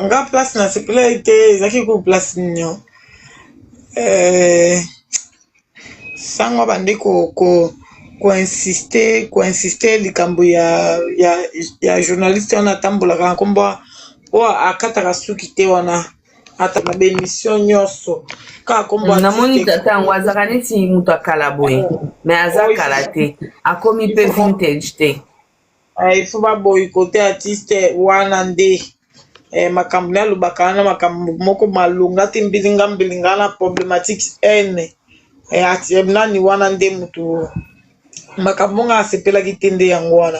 nga place na sepela ete ezaki ko place nyo sango bande ko insister likambo ya journaliste wana atambolaka nkombo o akataka suki te wana ata na bemission nyonso kaka nkombo namoni tata yango azaka neti moto akala boye me aza kala te akomi mpe vintage te ifo baboyikote artiste wana nde makambo ne alobaka wana makambo moko malonga te mbilinga na problématique ene nani wana nde motu makambo nga asepelaki te nde yango wana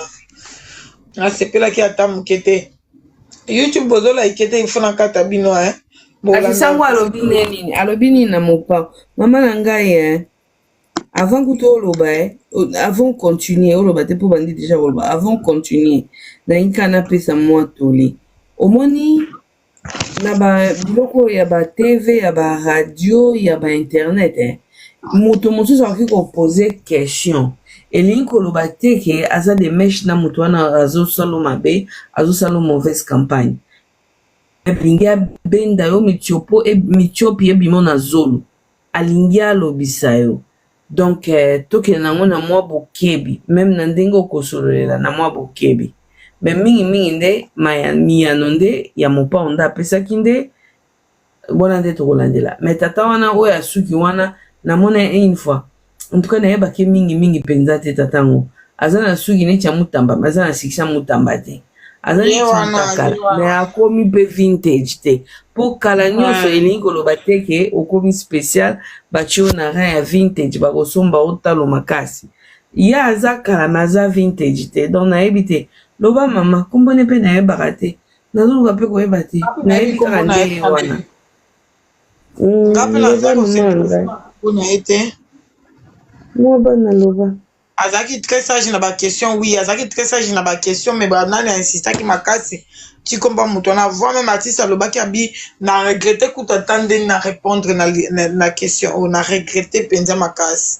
asepelaki ata moke te YouTube bozolaike te ifo na kata bino afisango alobi nini alobi nini na mopa mama na ngai avant kuta oloba avant continuer oloba te mpo bandi déjà oloba avant continuer nalingi kana napesa mwa tole omoni na biloko ya ba TV ya ba radio ya ba internet moto mosusu akoki kopose question elingi koloba te ke aza de meshe na moto wana azosala mabe azosala mauvaise campagne alingi abenda yo mitiopi ebimo na zolo alingi alobisa yo donc tokende nango na mwa bokebi meme na ndenge okosololela na mwa bokebi me mingi nde miyano nde ya mopao nde apesaki nde bona nde tokolandela me tata wana oyo asuki wana namona une fois en tout cas nayebaki mingi mpenza te tata yango aza na suki neti ya mutamba me aza na sikisa mutamba te aza neti mutakala me akomi mpe vintage te mpo kala nyonso elingi koloba te ke okomi spécial batie oyo na rin ya vintage bakosomba otalo makasi ye aza kala me aza vintage te donc nayebi te loba mama kombone mpe nayebaka te nazoluka mpe koyeba te nayebi kaka nde wana moi bana loba azaki très sage na ba question oui azaki très sage na ba question mais banani insistaki makasi tikomba moto na voix même artiste alobaki abi na regretter kutatande na répondre na question ou na regretter penza makasi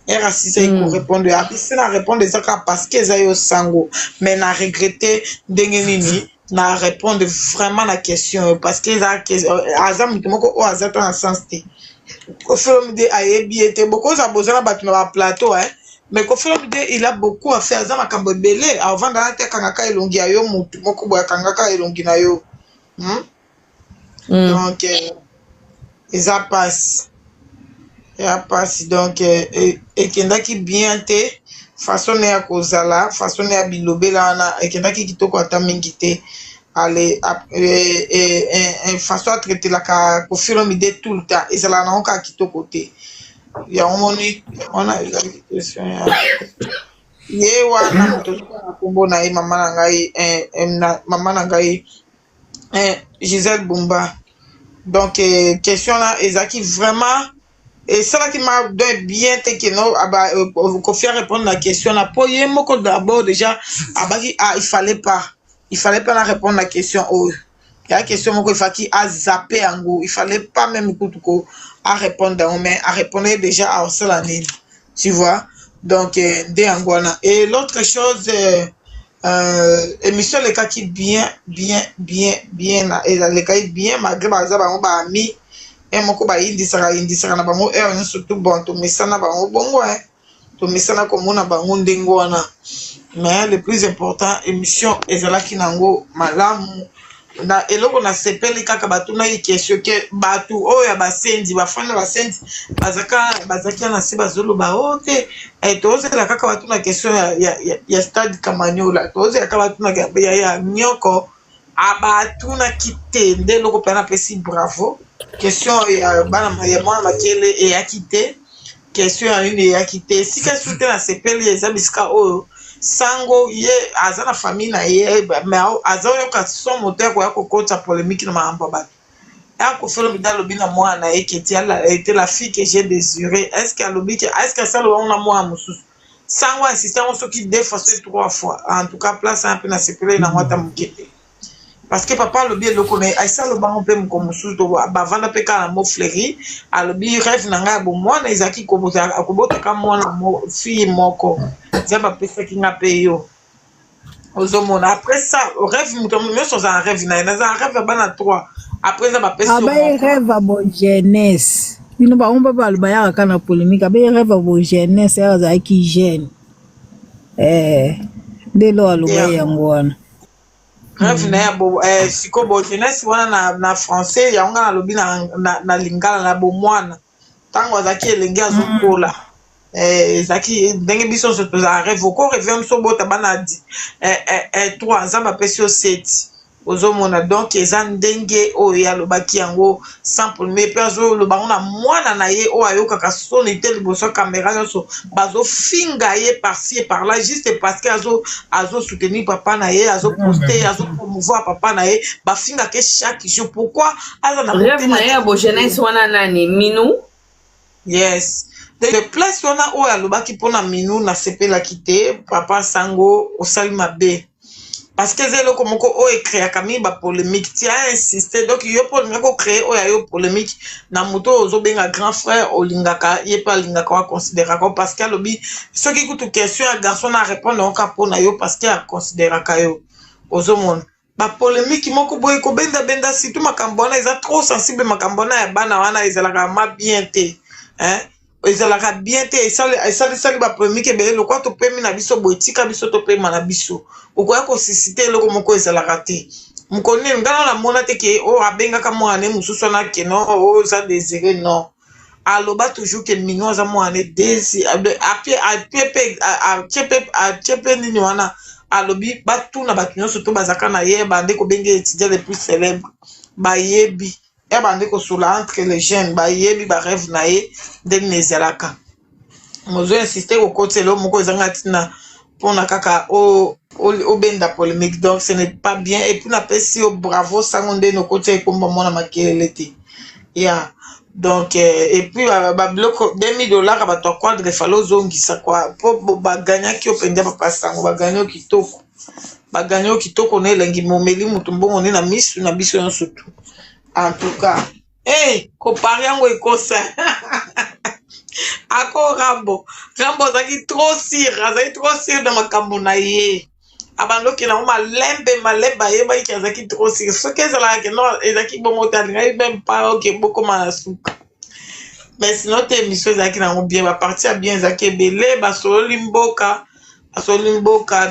assista ko répondre abisi na répondre ezaka parce que eza yo sango mais na regretter ndenge nini na répondre vraiment na question parce que aza moto moko o aza to na sens te Koffi de ayebi ete beaucoup za bozana batu na ba plateau mais Koffi il a beaucoup à faire za makambo belé avant da te kangaka elongi ya yo mutu moko boya kangaka elongi na yo donc ça passe donc ekendaki bien te façon ya kozala façon ya bilobela wana ekendaki kitoko ata mingi te allez façon à traiter la Koffi Olomide tout le temps et ça la non ka kitoko te ya omoni on a une question ye wana moto kombo na ye mama na ngai Gisèle Bumba donc question là ezaki vraiment et ça là qui m'a donné bien te que non Koffi répondre la question là pour ye moko d'abord déjà abaki il fallait pas répondre à la question il y a une question il fallait à zapper en gros il fallait pas même à répondre mais à répondre déjà à Osalani tu vois donc et l'autre chose émission les cas qui bien et les cas bien malgré par exemple ba ami et moko ba indisaka na bango et surtout bon to mesana bango bongo to mesana comme na bango ndengo wana mais le plus important émission ezalaki nango malamu na eloko na sepeli kaka batu na question ke batu oya basendi bafana basendi bazaki na se bazoloba ote tozela kaka batu na question ya stade Kamanyola tozela kaka batu na ya nyoko abatu na kitende loko pena pesi bravo question ya bana ya mwana makele e ya kite question ya une ya kite sika soute na sepeli ezabisika oyo sango ye aza na famille na ye mais aza yoka son moteur ko ya kokota polémique na mambo ba ya Koffi Olomide alobi na mwana ye keti ala était la fille que j'ai désirée est-ce que ça le on a moi mususu sango insistant on soki deux fois trois fois en tout cas place un peu na sepeli na mwata mukete parce que papa alobi eloko na aisa lobango mpe moko mosusu to bavanda mpe kaka na mo fleuri alobi rêve na ngai bo mwana ezalaki akobotaka mwana fille moko nzambe apesaki nga mpe yo ozomona après ça rêve muto nyonso oza na rêve na ye naza na rêve bana 3 après eza bapesi abaye rêve abo jeunesse bino bango mpe baloba yaka kaka na polémique abaye rêve abo jeunesse yaka azalaki jeune nde lo aloba ye yango wana rêve na ye bo siko bo jeunesse wana na français yango nga nalobi na lingala na bomwana ntango azalaki elenge azokola ezalaki ndenge biso nyonso tozala rêve oko rêve biso bota bana 3 nzambe apesi yo 7 ozomona donc eza ndenge oyo alobaki yango sans problème mpe azoloba ngo na mwana na ye oyo ayokaka soni te liboso ya kamera nyonso bazofinga ye par-ci et par-là juste parce que azosoutenir papa na ye azoposte azopromouvoir papa na ye bafingaka chaque jour pourquoi aza na rêve na ye ya bojeunesse wana nani Minou yes de place wana oyo alobaki mpona Minou nasepelaki te papa sango osali mabe parce que c'est eloko moko oyo ekreaka mingi bapolémique ti a insisté donc yo mpo olingaka ocrée oyo ayo polémique na moto oyo ozobenga grand frère olingaka ye mpe alingaka aconsidéraka parce que alobi soki kutu question ya garçon na répondre oka mpona yo parce que aconsidéraka yo ozomona bapolémique moko boye kobendabenda surtout makambo wana eza trop sensible makambo wana ya bana wana ezalaka ma bien te ezalaka bien te esalisali bapolémique ebele lokwa topemi na biso boye tika biso topema na biso okoya kosisite eloko moko ezalaka te mokolo nini ngana namona te ke oyo abengaka mwana ne mosusu wana ke non oyo oza désiré non aloba toujours ke Minou aza mwana desi atie mpe nini wana alobi batuna bato nyonso to bazaka na ye bande kobenge étudiant le plus célèbre bayebi ya bande kosola entre les jeunes bayebi barêve na ye ndenge ezalaka mozo insiste kokotela moko ezanga ntina mpona kaka obenda polémique donc ce n'est pas bien et puis napesi yo bravo sango nde nokotya ekomba mwana makelele te ya donc et puis babiloko $2000 bato akwandre fale ozongisa kwa mpo baganyaki yo mpenza papa sango baganya yo kitoko baganya yo kitoko na elengi momeli motu mbongo nde na misu na biso nyonso tu en tout cas kopari yango ekosa ako rambo azalaki trop sire na makambo na ye abandoki nango malembe ayebaki azalaki trop sire soki ezalaka ke non ezalaki bongo te alingaki meme pa oke bokoma na suka mais sinon te émission ezalaki nango bien baparti ya bien ezalaki ebele basololi mboka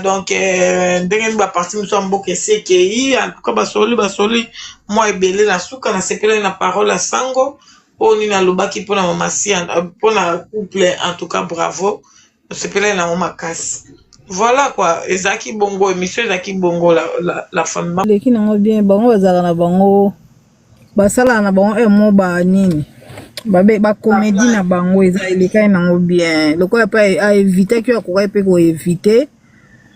donc ndenge nini baparti miso ya mboka esi ekei en tout cas basololi mwa ebele na suka nasepelaki na parole ya sango oyo nini alobaki mpona mamasi mpona couple en tout cas bravo nasepelaki nango makasi voilà quoi ezalaki bongo émission ezalaki bongo la famille leki nango bien bango bazalaka na bango basalaka na bango mo banini bacomédie na bango eza elekaki nango bien lokola mpe aevitaki oyo akokai mpe koevite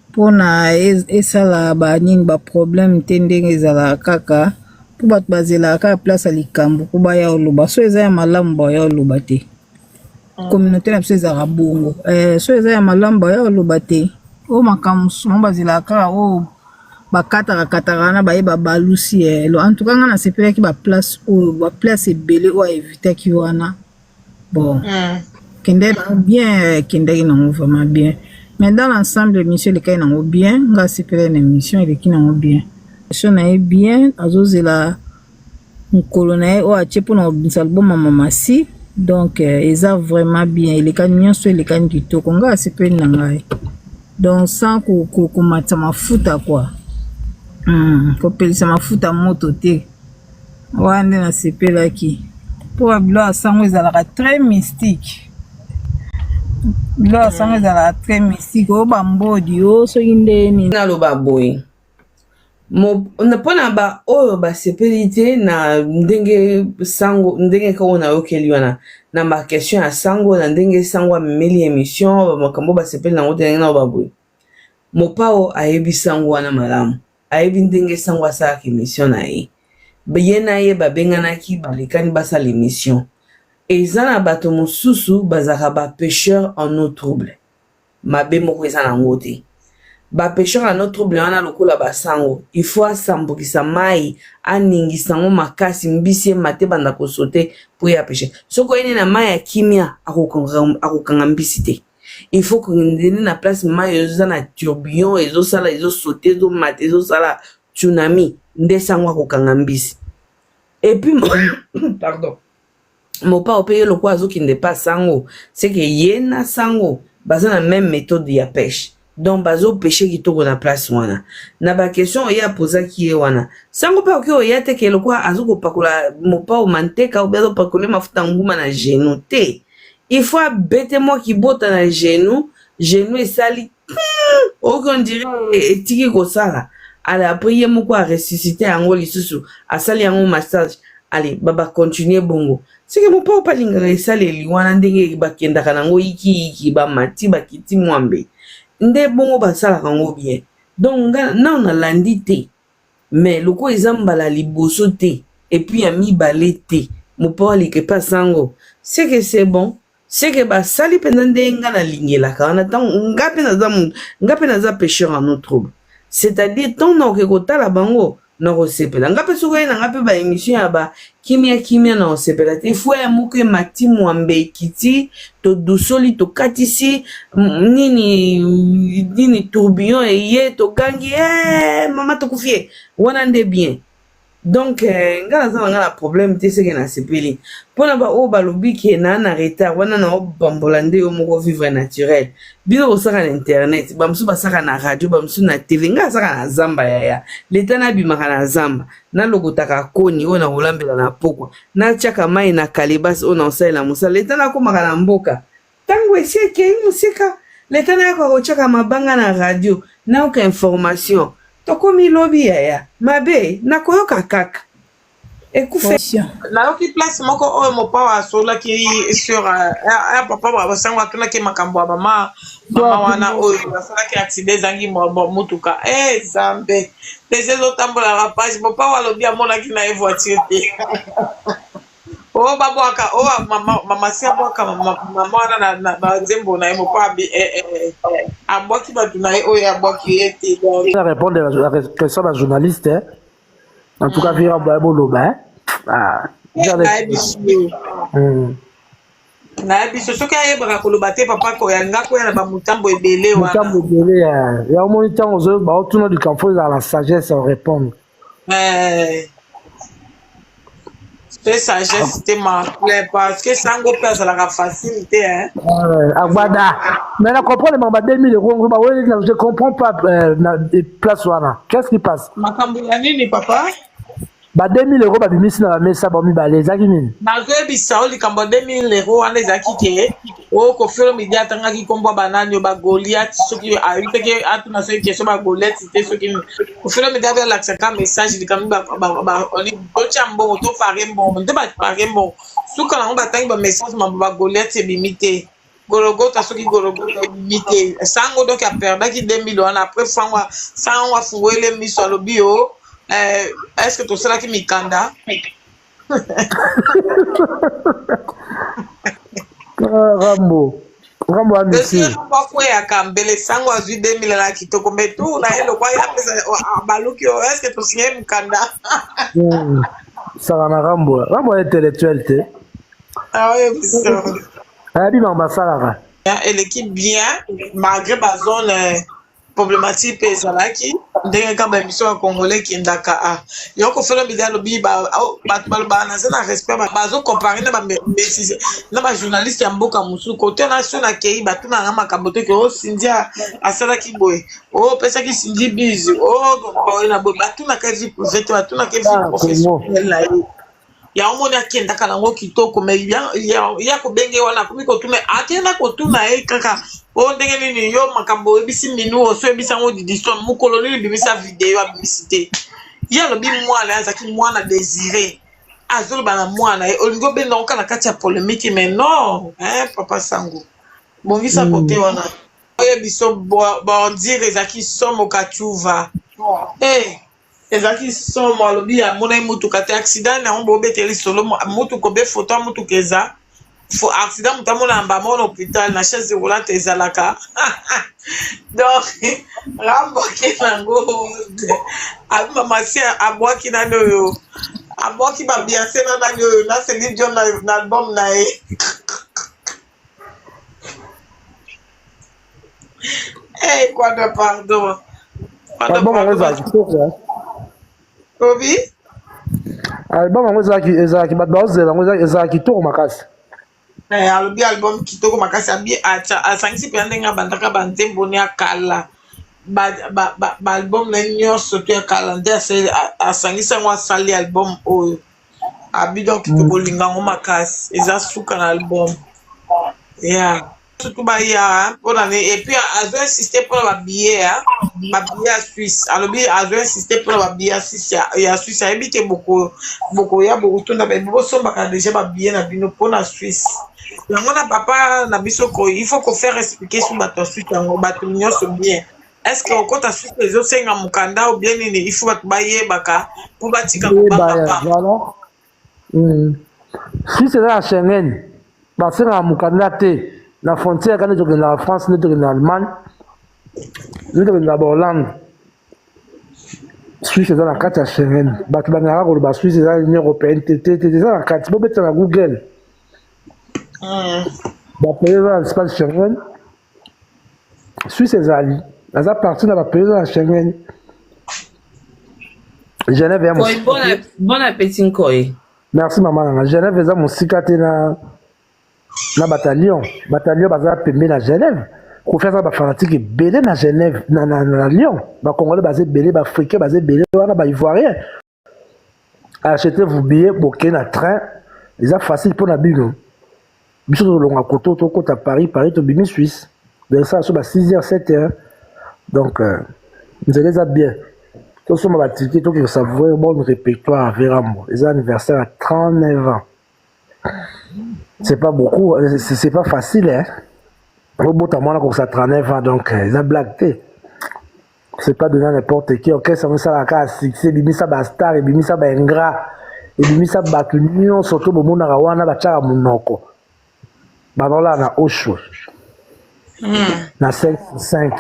mpona esala banini baproblème te ndenge ezalaka kaka mpo bato bazelaka kaka place ya likambo mpo baya oloba so eza ya malamu baya oloba te communauté na biso ezalaka bongo so eza ya malamu baya oloba te oyo makambo mosusu bango bazelaka kaka oyo bakataka wana bayeba balusi en tout cas nga nasepelaki baplace ebele oyo aevitaki wana bon kendeki nango bien kendeki nango vraiment bien mais dans l'ensemble émission elekaki nango bien nga asepelaki na émission eleki nango bien émission na ye bien azozela mokolo na ye oyo atie mpona kobimisa album ya mamasi donc eza vraiment bien elekani nyonso elekani kitoko nga asepeli na ngai donc sans komatisa mafuta quoi kopelisa mafuta moto te wana nde nasepelaki mpo babilo ya sango ezalaka très mystique bilo ya sango ezalaka très mystique oyo bambodi o soki ndeni naloba boye mpona baoyo basepeli te na ndenge sango ndenge kako nayokeli wana na bakestion ya sango na ndenge sango amemeli émission makambo basepeli nango te ndenge naloba boye mopao ayebi sango wana malamu ayebi ndenge sango asalaka émission na ye ye na ye babenganaki balekani basala émission eza na bato mosusu bazalaka bapêcheur en eau trouble mabe moko eza nango te bapêcheur en eau trouble wana lokola basango il faut asambokisa mai aningisa ngo makasi mbisi ye mate banda kosote mpo ye apêche soki oyeni na mai ya kimia akokanga mbisi te il faut que ndeni na place ma ezo na tourbillon ezo sala ezo sauter ezo mat ezo sala tsunami nde sango akokanga mbisi. Et puis pardon, mopa opeye le quoi qui n'est pas sango, c'est que yena sango baza na même méthode ya pêche. Donc bazo pêcher qui to na place wana. Na ba question ya posa ki e wana. Sango pa okyo ya te ke le quoi azuko pakula mopa o manteka ou bezo pakule mafuta nguma na genou te. Il faut bête moi qui botte na genou et sali. On dirait tiki ko sala. Allez, après, il y a mon quoi ressusciter en haut, lisusu, à sali en haut massage. Allez, baba, continuer bongo. C'est que mon papa pas l'ingrédient salé, lui, on a ndenge, bakenda kanango, iki, ba mati, bakiti, mwambe. Nde bongo, ba sala kango bien. Donc, non, on a landité. Mais, le quoi, ils ont la liboso te. Et puis, a mis balé te. Mon papa, il pas sango. C'est que c'est bon. C'est que ba sali pendant nga na ligne la ka. On attend, ngape na za pêcheur en eau trouble. C'est-à-dire ton okekota la bango na kosepela ngape sokoye na ngape ba émission ya ba kimia na kosepela te faut ya muke mati mwambe kiti to dusoli to katisi nini tourbillon eye to gangi mama to kufie wana nde bien. Donc ngala za ngala problème te c'est que na sepeli pona ba o balobi ke na retard wana na bambolande yo moko vivre naturel bino osaka na internet bamsu basaka na radio bamsu na tv ngala saka na zamba ya leta na bimaka na zamba na logotaka koni ona olambela na pokwa na chaka mai na kalibas ona osala musa leta na komaka na mboka tango esike musika leta na ko chaka mabanga na radio na oka information tokomi lobi ya mabe na koyoka kaka ekufe na yoki place moko oyo mopa wa sola ki sur papa ba sangwa tuna ke makambo ya mama wana oyo basala ki accident zangi mutuka zambe les autres tambola la page mopa wa lobi amona ki na voiture te o babwaka o mama sia bwaka mama wana na zembo na mopa abwaki batu na oyo abwaki ete ça répondre à la question d'un journaliste en tout cas vira boloba na biso soki ayebaka koloba te papa koyanga koya na bamutambo ebele mutambo ebele ya omoni ntango ozo baotuna likambo ezala na sagesse en répondre pe sagesse te maple parce que sango mpe azalaka facile te agbada mais na comprendre mamba 2000 euros je comprends pas na place wana qu'est-ce qui passe makambo ya nini papa ba 2000 euros babimisi na bamesa bamibale ezalaki nini nazoyebisa o likambo 2000 euros wana ezalaki ke o kofelo midi atangaki kombo banani ba Goliath soki ayiteke atuna soki question ba Goliath te soki kofelo midi abalakisa ka message likambo ba oli tocha mbongo to fare mbongo nde ba fare mbongo suka nango batangi ba message mambo ba Goliath ebimite Gorogota soki Gorogota ebimite sango donc aperdaki 2000 wana après fangwa sango afungoele miso alobi yo est-ce que tu seras qui mikanda Rambo amisi kwa ya kambele sango azui 2000 la kitoko metu na elo kwa ya pesa baluki est-ce que tu signes mikanda ça va na Rambo intellectuel te ah oui biso abi mama salaka et l'équipe bien malgré ba zone problématique pe ezalaki ndenge kamba émission ya congolais ki ndaka yoko felo bidya lobi batu baloba na zena respect bazo comparer na ba journaliste ya mboka musu côté nation na kei batu na makambo te ko sindia asalaki boy pesa ki sindi bizu na boy batu na ka vie privée batu na ka vie professionnelle la ya omoni akendaka nango kitoko me ya kobenge wana komi kotuna akenda kotuna kaka o ndenge nini yo makambo ebisi minu oso ebisa ngo di histoire mukolo nini bimisa video abimisi te ya lobi mwana azaki mwana désiré azoloba na mwana olingo benda oka na kati ya polémique mais non papa sango bongisa kote wana oyo biso dire ezaki somo kachuva ezaki somo alobi ya mona mutuka te accident na ombo beteli solo mutuko be photo mutuka eza accident mutamona mba mona hôpital na chaise roulante ezalaka donc Rambo kenango abi mama si abwaki nani oyo abwaki ba Beyoncé na nani oyo na Celine Dion na album na Eh, quoi de pardon. Quoi de Album yango pardon. ezala kitoko. Obi? Album yango ezalaki bato bazozela yango ezala kitoko makasi. Alobi album kitoko makasi asangisi mpenza ndenge abandaka banzembo ne ya kala baalbum na nyonso to ya kala nde asangisi yango asali album oyo abi donc tokolinga yango makasi eza suka na album ya surtout baya mpona epuis azo insiste mpona babillet ya Suisse alobi azo insiste mpona babillet ya Suisse ayebi te bokoya bokotunda bosombaka deja babillet na bino mpona Suisse yango na papa na biso il faut ko faire expliquer sur bato suite yango bato nyonso bien est-ce que okota suite ezosenga mokanda ou bien nini il faut bato bayebaka mpo batika kobanga voilà. Suisse eza na Schengen basengaka mokanda te na frontière kani tokenda na France nde tokenda na Allemagne nde tokenda na bahollande Suisse eza na kati ya Schengen bato bangaka koloba Suisse eza union européenne te eza na kati bobeta na Google bapays eza na espace Schengen Suisse ezali aza parti na bapays eza na Schengen Genève ya mosika bon appétit nkoy merci mama nanga Genève eza mosika te na bataillon baza pembe na Genève kofi aza bafanatique ebele na Genève na Lyon bacongolais baza ebele baafricain baza ebele wana baivoirien achetez-vous billet boke na train eza facile mpona bino biso tolonga koto tokota Paris tobimi Suisse ça so ba 6h 7h donc nzela eza bien tosomba batike tokende savouer bon répertoire verambo eza anniversaire à 39 ans c'est pas beaucoup c'est pas facile hein robota mwana kokosa 39 ans donc eza blague te c'est pas donné à n'importe qui orchestre yango esalaka ya succès ebimisa bastar ebimisa baingrat ebimisa bato nyonso to bomonaka wana batiaka monoko bazolala na Osho na 5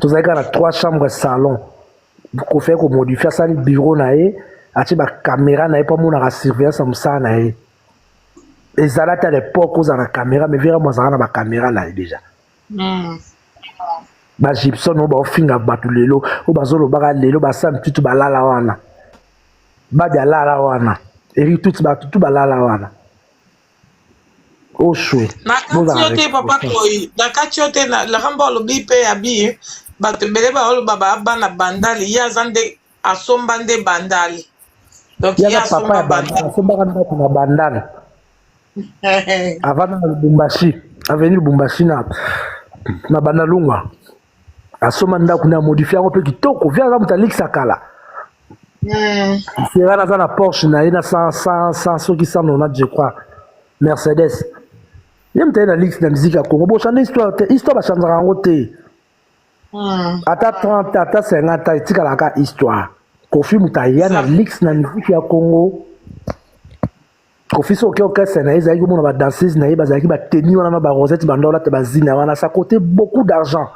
tozalaki na 3 chambres salon kofai komodifie asali bureau na ye atie bacaméra na ye mpo amonaka surveillance ya mosala na ye ezalaki à l'époque ozala na caméra mais vera mo azalaka na bacaméra na ye déjà bagibson oyo baofinga bato lelo oyo bazolobaka lelo basala mitutu balala wana babi alala wana erituti bato tu balala wana oshwe nakati yo te papa koyi nakati yo te lakamba olobi mpe ya bi bato ebele baoloba bana bandali ye aza nde asomba nde bandali donc ye asomba bandali asombaka ndako na bandali avanda na Lubumbashi aveni Lubumbashi na bandalungwa asomba ndako na modifie yango mpe kitoko via aza moto alikisa kala serana aza na Porsche na ye na 100 soki 190 je crois Mercedes ye moto aye na lix na musique ya Congo bochande histoire bachanzaka yango te ata 30 ata 50 etikalaka histoire Kofi moto aya na lix na musique ya Congo Kofi soki orchestre na ye ezalaki komona badanseuse na ye bazalaki bateni wana na barosette bandola te bazina wana ça coûtait beaucoup d'argent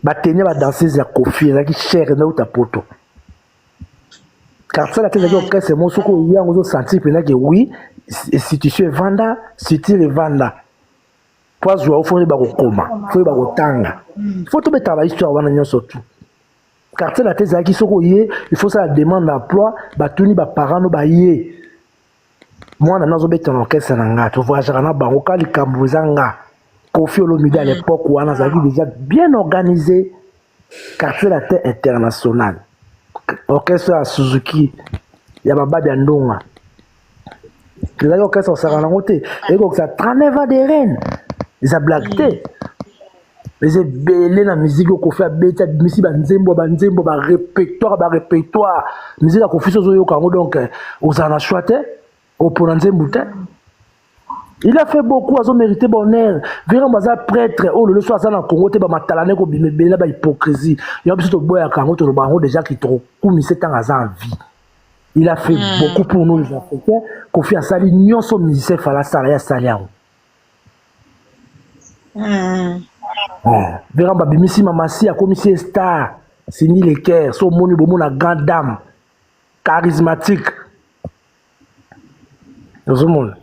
bateni ya badanseuse ya Kofi ezalaki cher nauta poto car ça ezalaki orchestre mo soki oya yango ozosentir mpenza ke oui institution evanda structure evanda po azwa fo oyeba kokoma fo oyeba kotanga fo tobetaka bahistoire wana nyonso tu quartier na te ezalaki soki oye il faut sala demande d'emploi batuni baparent no baye mwana nazobeta na orchestre na nga tovoyageaka na bango ka likambo eza nga Kofi Olomide à l'époque wana azalaki déjà bien organisé quartier la terre international orchestre ya Suzuki ya bababi ya ndonga ezalaki orchestre osaka nango te ekokisa 39 ans de reine eza blague te eza ebele na musique oyo Kofi abeti abimisi banzembo barépertoire musique ya Kofi so ozoyoka yango donc ozala na choix te opona nzembo te il a fait beaucoup azo mérité bonheur vraiment baza prêtre oh le soir ça na Congo te ba matalane ko bimebela ba hypocrisie yo biso to boya kango to bango déjà qui trop kumise tant aza en vie il a fait beaucoup pour nous les Africains Kofi asali nyonso musicien fala sala ya saliao vraiment ba bimisi mamasi akomisi star Sini Leker so moni bomo na grande dame charismatique tout le monde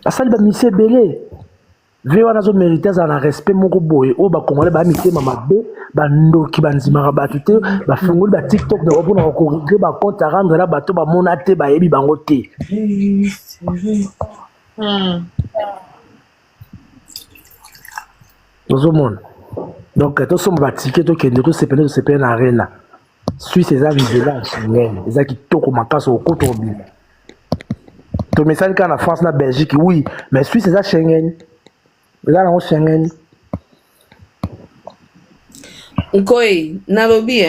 asali ba misi ebele vie wana zo mériter za na respect moko boye o ba congolais ba mitema mabe ba ndoki ba nzima ba tuté ba fungoli ba TikTok de repona ko régler ba compte à rendre là bato ba mona te ba yebi bango te. Ozomona. Donc to somba ba ticket to kende to sepene na arena. Suisse eza vizela Schengen, eza kitoko makasi okoto obima. To message quand en France na Belgique oui, mais Suisse eza Schengen. Eza na Schengen. Nkoi, nalobi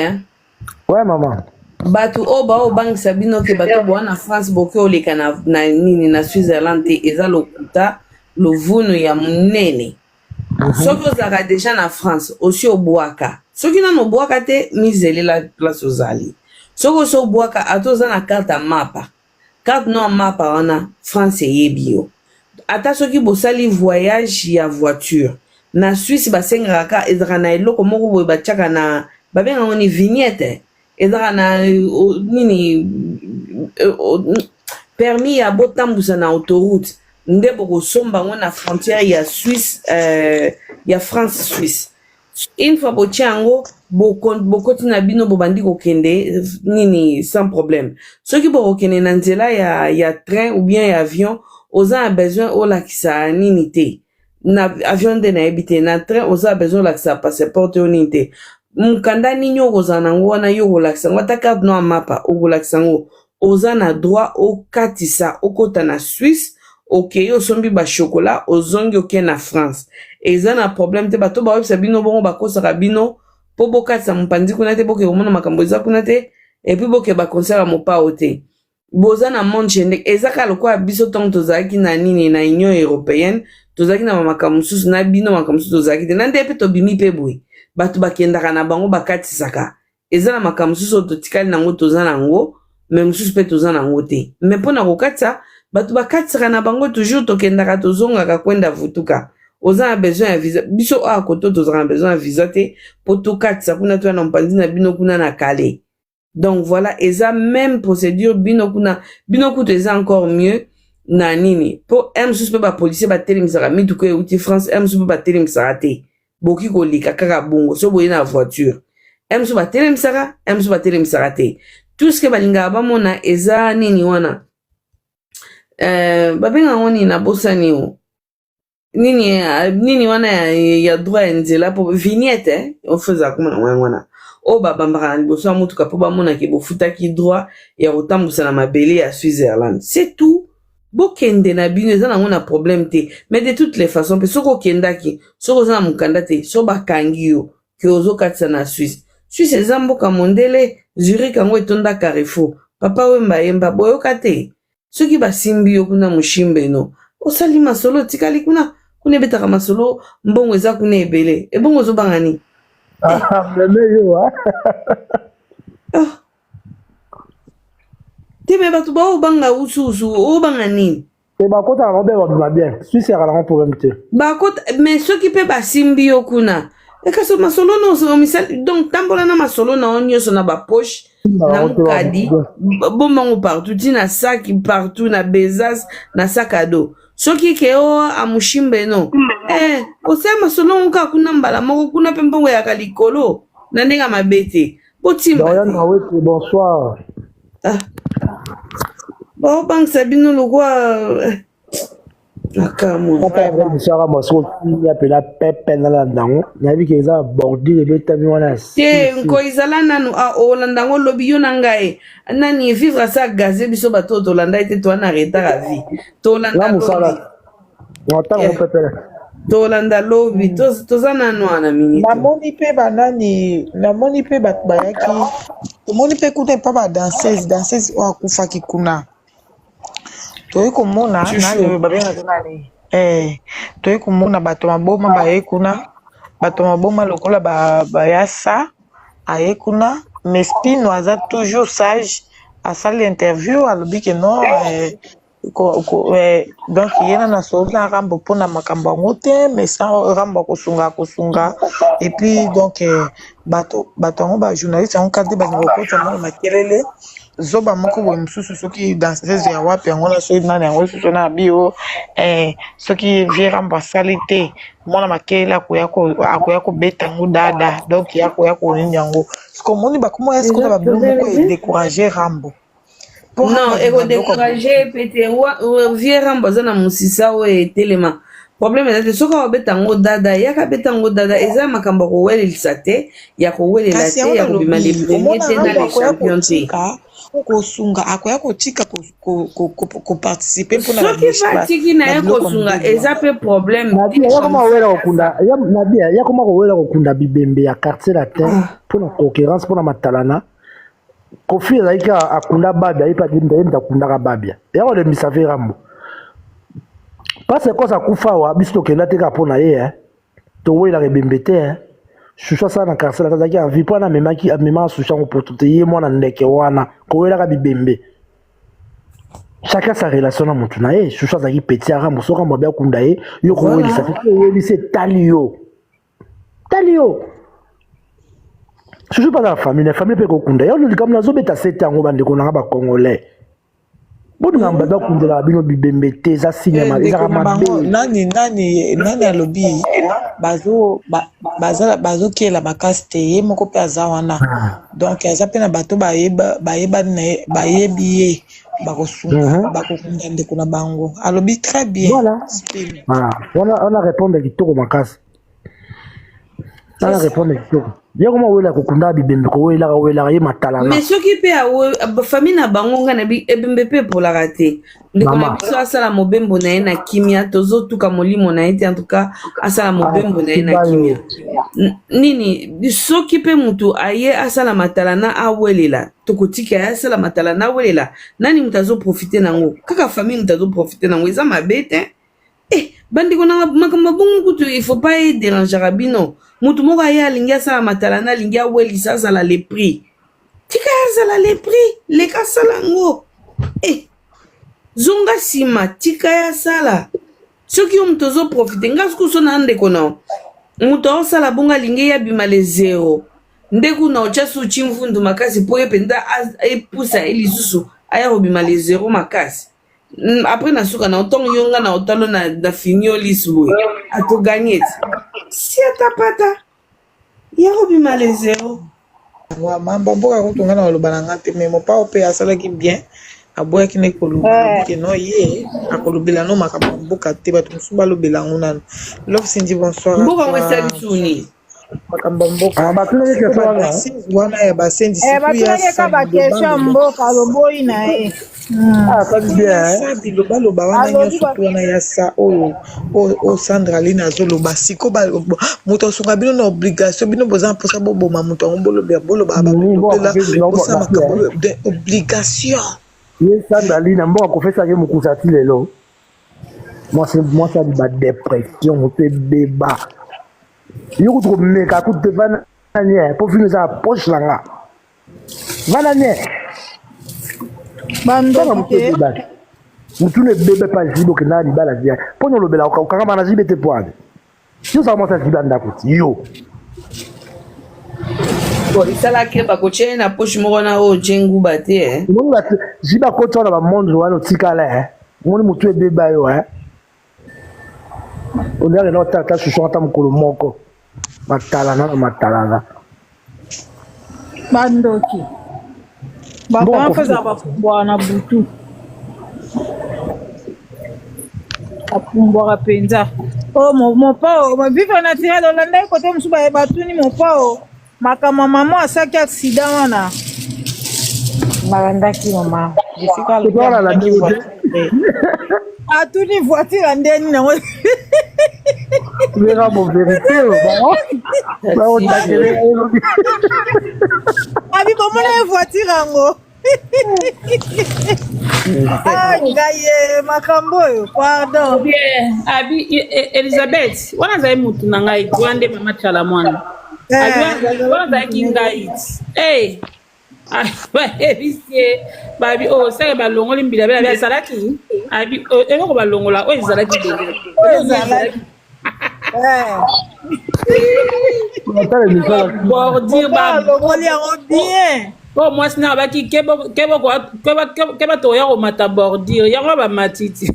Ouais maman. Batu oba bangisa bino ke bato bo na France boke oleka na nini na Switzerland te eza lokuta lovunu ya munene. Soki ozaka déjà na France aussi obwaka. Soki na no bwaka te mizeli la place ozali. Soki oso obwaka atoza na carte mapa. Carte no mapa wana France yebi yo. Ata soki bosali voyage ya voiture na Suisse basengaka ezaka na eloko moko boye batiaka na babenga ngoni vignette. Ezaka na nini permis ya botambusa na autoroute nde boko somba na frontière ya Suisse ya France Suisse. Une fois botiango bokoti na bino bobandi kokende nini sans problème. Soki bokende na nzela ya train ou bien ya avion oza besoin olakisa nini te. Na avion de na ebite na train oza besoin olakisa passeport nini te. Mukanda nini okoza nango wana yo kolakisa ngo ata carte no mapa okolakisa ngo oza na droit okatisa okota na Suisse ok osombi ba chocolat ozongi ok na France eza na problème te bato ba websa bino bongo bakosaka bino po bokatisa mpanzi kuna te boke komona makambo eza kuna te et puis boke ba concert mopa ote boza na monde chende ezaka lokwa biso tongo tozaki na nini na Union Européenne tozaki na makambo susu na bino makambo susu tozaki te nande pe tobimi pe boy bato bakendaka na bango bakatisaka eza na makambo susu totikali nango toza nango même susu pe toza nango te mais pona kokatisa bato bakatisaka na bango toujours tokendaka tozongaka kwenda vutuka oza na besoin ya visa biso a koto tozaka na besoin ya visa te po tokatisa kuna toya na mpanzi na bino kuna na kale. Donc voilà eza même procédure bino kuto eza encore mieux na nini po susu pe ba policier ba telemisaka mituko euti France susu pe ba telemisaka te boki kolika kaka bongo so boye na voiture susu ba telemisaka susu ba telemisaka te tout ce que balinga bamona eza nini wana babenga ngoni na bosani o nini wana ya droit ya nzela po vignette ofeza kuma na wana o babambaka na liboso ya mutuka po bamona ke bofutaki droit ya kotambusa na mabele ya Switzerland c'est tout bokende na bino eza nango na problème te mais de toutes les façons pe soko kendaki soko oza na mokanda te so bakangi yo ke ozokatisa na Suisse eza mboka mondele Zurich yango etonda Carrefour papa wemba yemba boyoka te soki basimbi yo kuna mushimbe no osali masolo tikali kuna ebetaka masolo mbongo eza kuna ebele ebongo ozobanga nini meme yo te me bato baobanga ususu obanga nini e bakota na mabe babima bien Suisse yakalanga problème te bakota mais soki mpe basimbi yo kuna ekaso masolo no misali donc tambola na masolo na nyonso na bapoche na mukadi bombango partout tina sac partout na bezas na sac à dos soki ke o amushimbe no osema solo nka kuna mbala moko kuna pe mbongo ya kalikolo na ndenga mabete botimba bonsoir bon bank sabino lokwa akamu sara maso ya pela pepe na la dango na bi ke za bordi le betami wana te ko izala nanu a olandango lobi yo nangae nani vivre ça gazé biso bato to landa ete to na retard à vie to landa to landa lobi to zana nwana minute namoni pe bato bayaki tomoni pe kuna pa ba danseuse o akufaki kuna toyi komona nani babenga nani toyi komona bato maboma baye kuna bato maboma lokola bayasa aye kuna mais Spino aza toujours sage asali interview alobi ke non donc yena na solola rambo mpona makambo yango te mais sans rambo kosunga et puis donc bato yango bajournaliste yango kade balingi kokota mona makelele zoba moko boye mosusu soki danseuse ya wapi yango na soki nani yango lisusu na bio soki vie rambo asali te mwana makele akoya kobeta yango dada donc akoya konini yango sikomoni bakoma ya sikona babilo moko edécourage rambo non ekodécourage pete vie rambo aza na mosisa oyo etelema problème eza te soki abeta yango dada yaka beta yango dada eza makambo akowelelisa te ya kowelela te ya kobima le premier te na le champion te kosunga akoya kotika koparticipe mpona soki batiki na ye kosunga eza mpe problème ya koma kowela kokunda bibembe ya quartier latin mpona concurrence mpona matalana kofi ezalaki akunda babia ye mpe akundaka babia ya kolembisa ve rambo parce que ça kufa wa biso tokenda te ka mpona ye towelaka ebembe te Choucha ça na carcel azaki en vie pona memaki amema Choucha ko poto te ye mwana ndeke wana kowelaka bibembe chacun sa relation na mutu na ye Choucha azaki petit ara mosoka mwa bya kunda ye yo ko welisa te welisa talio Choucha pas la famille pe ko kunda yo likam na zo beta 7 ans bande ko na ba congolais bon ngamba ba kundela bino bibembe te za cinéma za mabe nani alobi bazo kiela makasi te ye moko mpe aza wana donc aza mpe na bato bayebi ye bakosunga bakokunda ndeko na bango alobi très bien on a répondre kitoko makasi on a répondre kitoko bien comment wela kokunda bibembe ko wela ye matalana mais soki pe famille na bango nga na ebembe pe polaka te ndeko na biso asala mobembo na ye na kimia tozotuka molimo na ye te en tout cas asala mobembo na ye na kimia nini soki pe mutu aye asala matalana awelela tokotika ye asala matalana awelela nani mutu azoprofite nango kaka famille mutu azoprofite nango eza mabe te bandeko na makambo bongo kutu il faut pas y déranger bino mutu moko aye alingi asala matalana alingi awelisa asala le prix tika asala le prix leka asala ngo zonga nsima tika ya asala soki yo mutu ozoprofite nga soki oso na ndeko na mutu aosala bongo alingi yabima le zero nde kuna otya so otyi mvundu makasi mpo ye mpenza epusa ye lisusu aya kobima le zero makasi après nasuka na otongo yonga na otalo na fini yo lisboye atoganye ti si atapata ya kobima le zero mamba mboka kotonga na oloba na nga te me mopao mpe asalaki bien aboyaki ne koloba ke no ye akolobela no makambo mboka te bato mosusu balobela yango nano lof sindi bonsoir mboka ngo esali suni makambo mboka wana ya basendi batulengeka bakestion mboka loboyi na ye bilobaloba wana nyonso mpe wana ya sa oyo Sandra Aline azoloba siko moto asunga bino na obligation bino boza mposa boboma moto yango boloba balobela bosa makambo de obligation ye Sandra Aline mboka kofesaki mokusa ti lelo mwasi ali badepression moto ebeba yo kutu komeka kutu vana nie po fino eza poche na nga vana nie bandoki mutu ne bebe pa zibo ke na libala zia mpo na olobela okanga bana zibe te po ane yo sala mwasi aziba ndako ti yo esalaki bakotya ye na poche moko na oyo otye nguba te ziba koti wana bamonde wana otikala omoni mutu ebeba yo ondaka na otata susu ata mokolo moko matalana na matalana bandoki bapamfeza bapumbwaka na butu bapumbwaka mpenza mopao mabifa naturel olandaki kote mosusu batuni mopao makambo mama asaki aksida wana balandaki mama atuni voiture ndeni nango vera mo vérité abi komona voiture yango ngai makambo oyo pardon abi Elizabeth wana zai mutu na ngai twande mama chala mwana abi wana zai kingai ebisie babi seke balongoli mbila bela ezalaki abi eloko balongola oyo ezalaki balongoli yango bien Oh, moi, c'est n'a pas qui keba to ya ko mata bordure, ya ko ba matiti.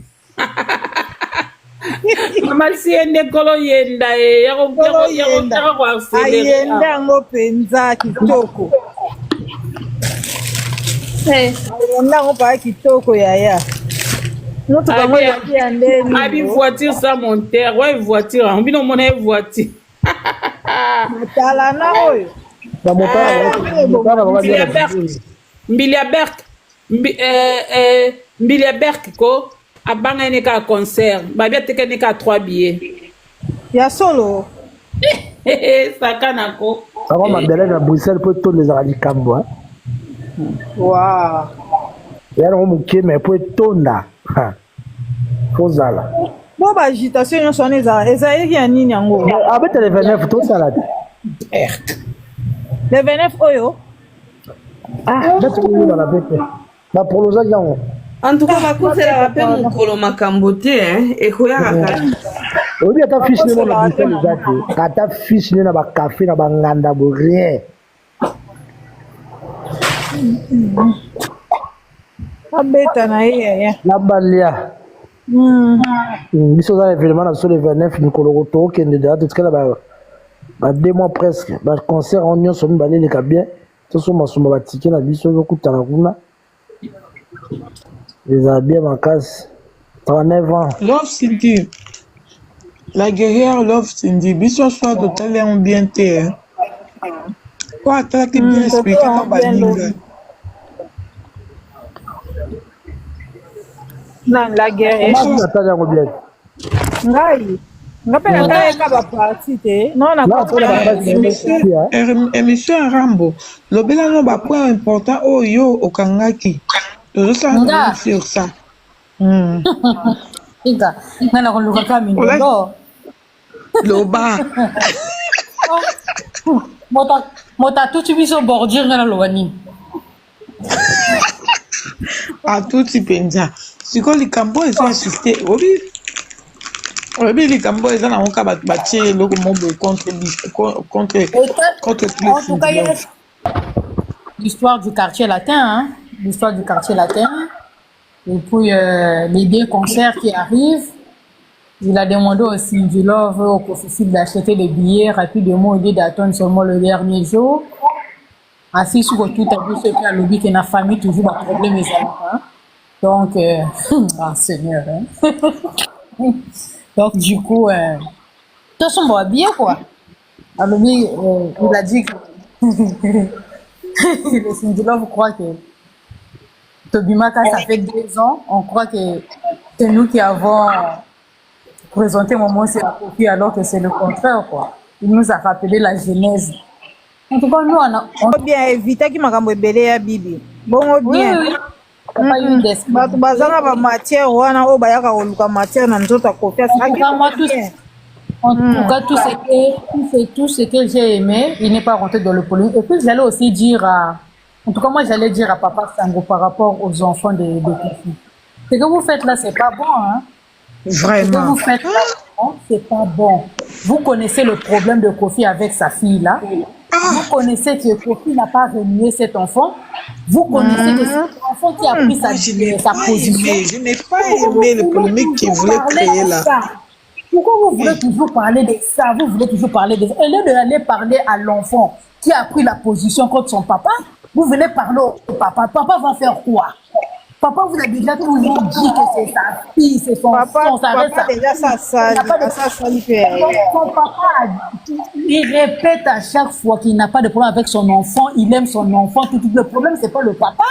Mama si ende kolo yenda ya ko accélérer. Ayenda yango penza kitoko. Ayenda yango pa kitoko yaya. Notre bango ya ki ande ni. Abi voiture sans monteur, ouais voiture, on bino mona voiture. Matala na oyo. Na motala Mbilia Berk ko abanga ne ka concert ba bia teke ne ka 3 billets ya solo sakana ko avant ma belle na Bruxelles pour tous les arali kambo wow ya no muke mais pour tonda fozala bo ba agitation yo sone eza ya nini yango avec le 29 tout ça là le 29 oyo d'être dans la bête la prolonger yango en tout cas bakozelaka mpe mokolo makambo te ekoyaka kaka oyebi ata fiche nino na Bruxelles eza te ata fiche nino na bakafe na banganda bo rien abeta na ye yaya nabalia biso oza événement na biso le 29 mikolo tokende deja totikala ba 2 mois presque baconcert on nyonso mibale eleka bien toso masumba batike na biso ezokutana kuna ezala bien makasi 39 ans Love Cindy. La guerrière Love Cindy. Biso soir de télé on bien te. Quoi, t'as qui bien expliqué dans Baninga. na la guerre natalia yango bien ngai ngapela ngai ka ba parti te non na Émission Rambo. Lobela no ba point important oyo okangaki. Tozosala sur ça. Ika, ngana ko luka kami ndo. Loba. Mota tuti biso bordure ngana lobani. A tuti penja. Siko likambo eza insisté. Obi likambo eza na onka batie loko mobo contre En tout cas, l'histoire du quartier latin, hein? L'histoire du quartier latin. Et puis les 2 concerts qui arrivent. Il a demandé aussi du love au possible d'acheter des billets rapidement au lieu d'attendre seulement le dernier jour. Ainsi, sur tout à vu ce qui a lobby que la famille toujours un problème et ça. Donc, ah Seigneur. Hein? Donc du coup, tout sont bon bien quoi. Alors lui, il a dit que le Cindy Love croit que Tobimaka, ça fait 2 ans, on croit que c'est nous qui avons présenté Momo c'est la copie alors que c'est le contraire quoi. Il nous a rappelé la genèse. En tout cas, nous on a bien éviter ki makambo ebele ya bibi. Bongo bien. Oui. Pas une d'esprit. Bato bazanga ba matière wana o bayaka koluka matière na nzoto confiance. En tout cas, tout ce que j'ai aimé, il n'est pas rentré dans le polémique. Et puis j'allais aussi dire en tout cas moi j'allais dire à Papa Sango par rapport aux enfants de Kofi. Ce que vous faites là, c'est pas bon, hein. Vraiment. Ce que vous faites là, c'est pas bon. Vous connaissez le problème de Kofi avec sa fille là. Vous connaissez que Kofi n'a pas renié cet enfant. Vous connaissez que cet enfant qui a pris sa position. Je n'ai pas aimé le polémique qu'il voulait créer là. Pourquoi vous voulez toujours parler de ça? Vous voulez toujours parler de ça. Au lieu d'aller parler à l'enfant qui a pris la position contre son papa, vous venez parler au papa. Papa va faire quoi? Papa vous a déjà toujours dit que c'est sa fille, c'est son Papa, ça reste papa déjà ça sali. Son papa, il répète à chaque fois qu'il n'a pas de problème avec son enfant, il aime son enfant. Tout le problème, c'est pas le papa.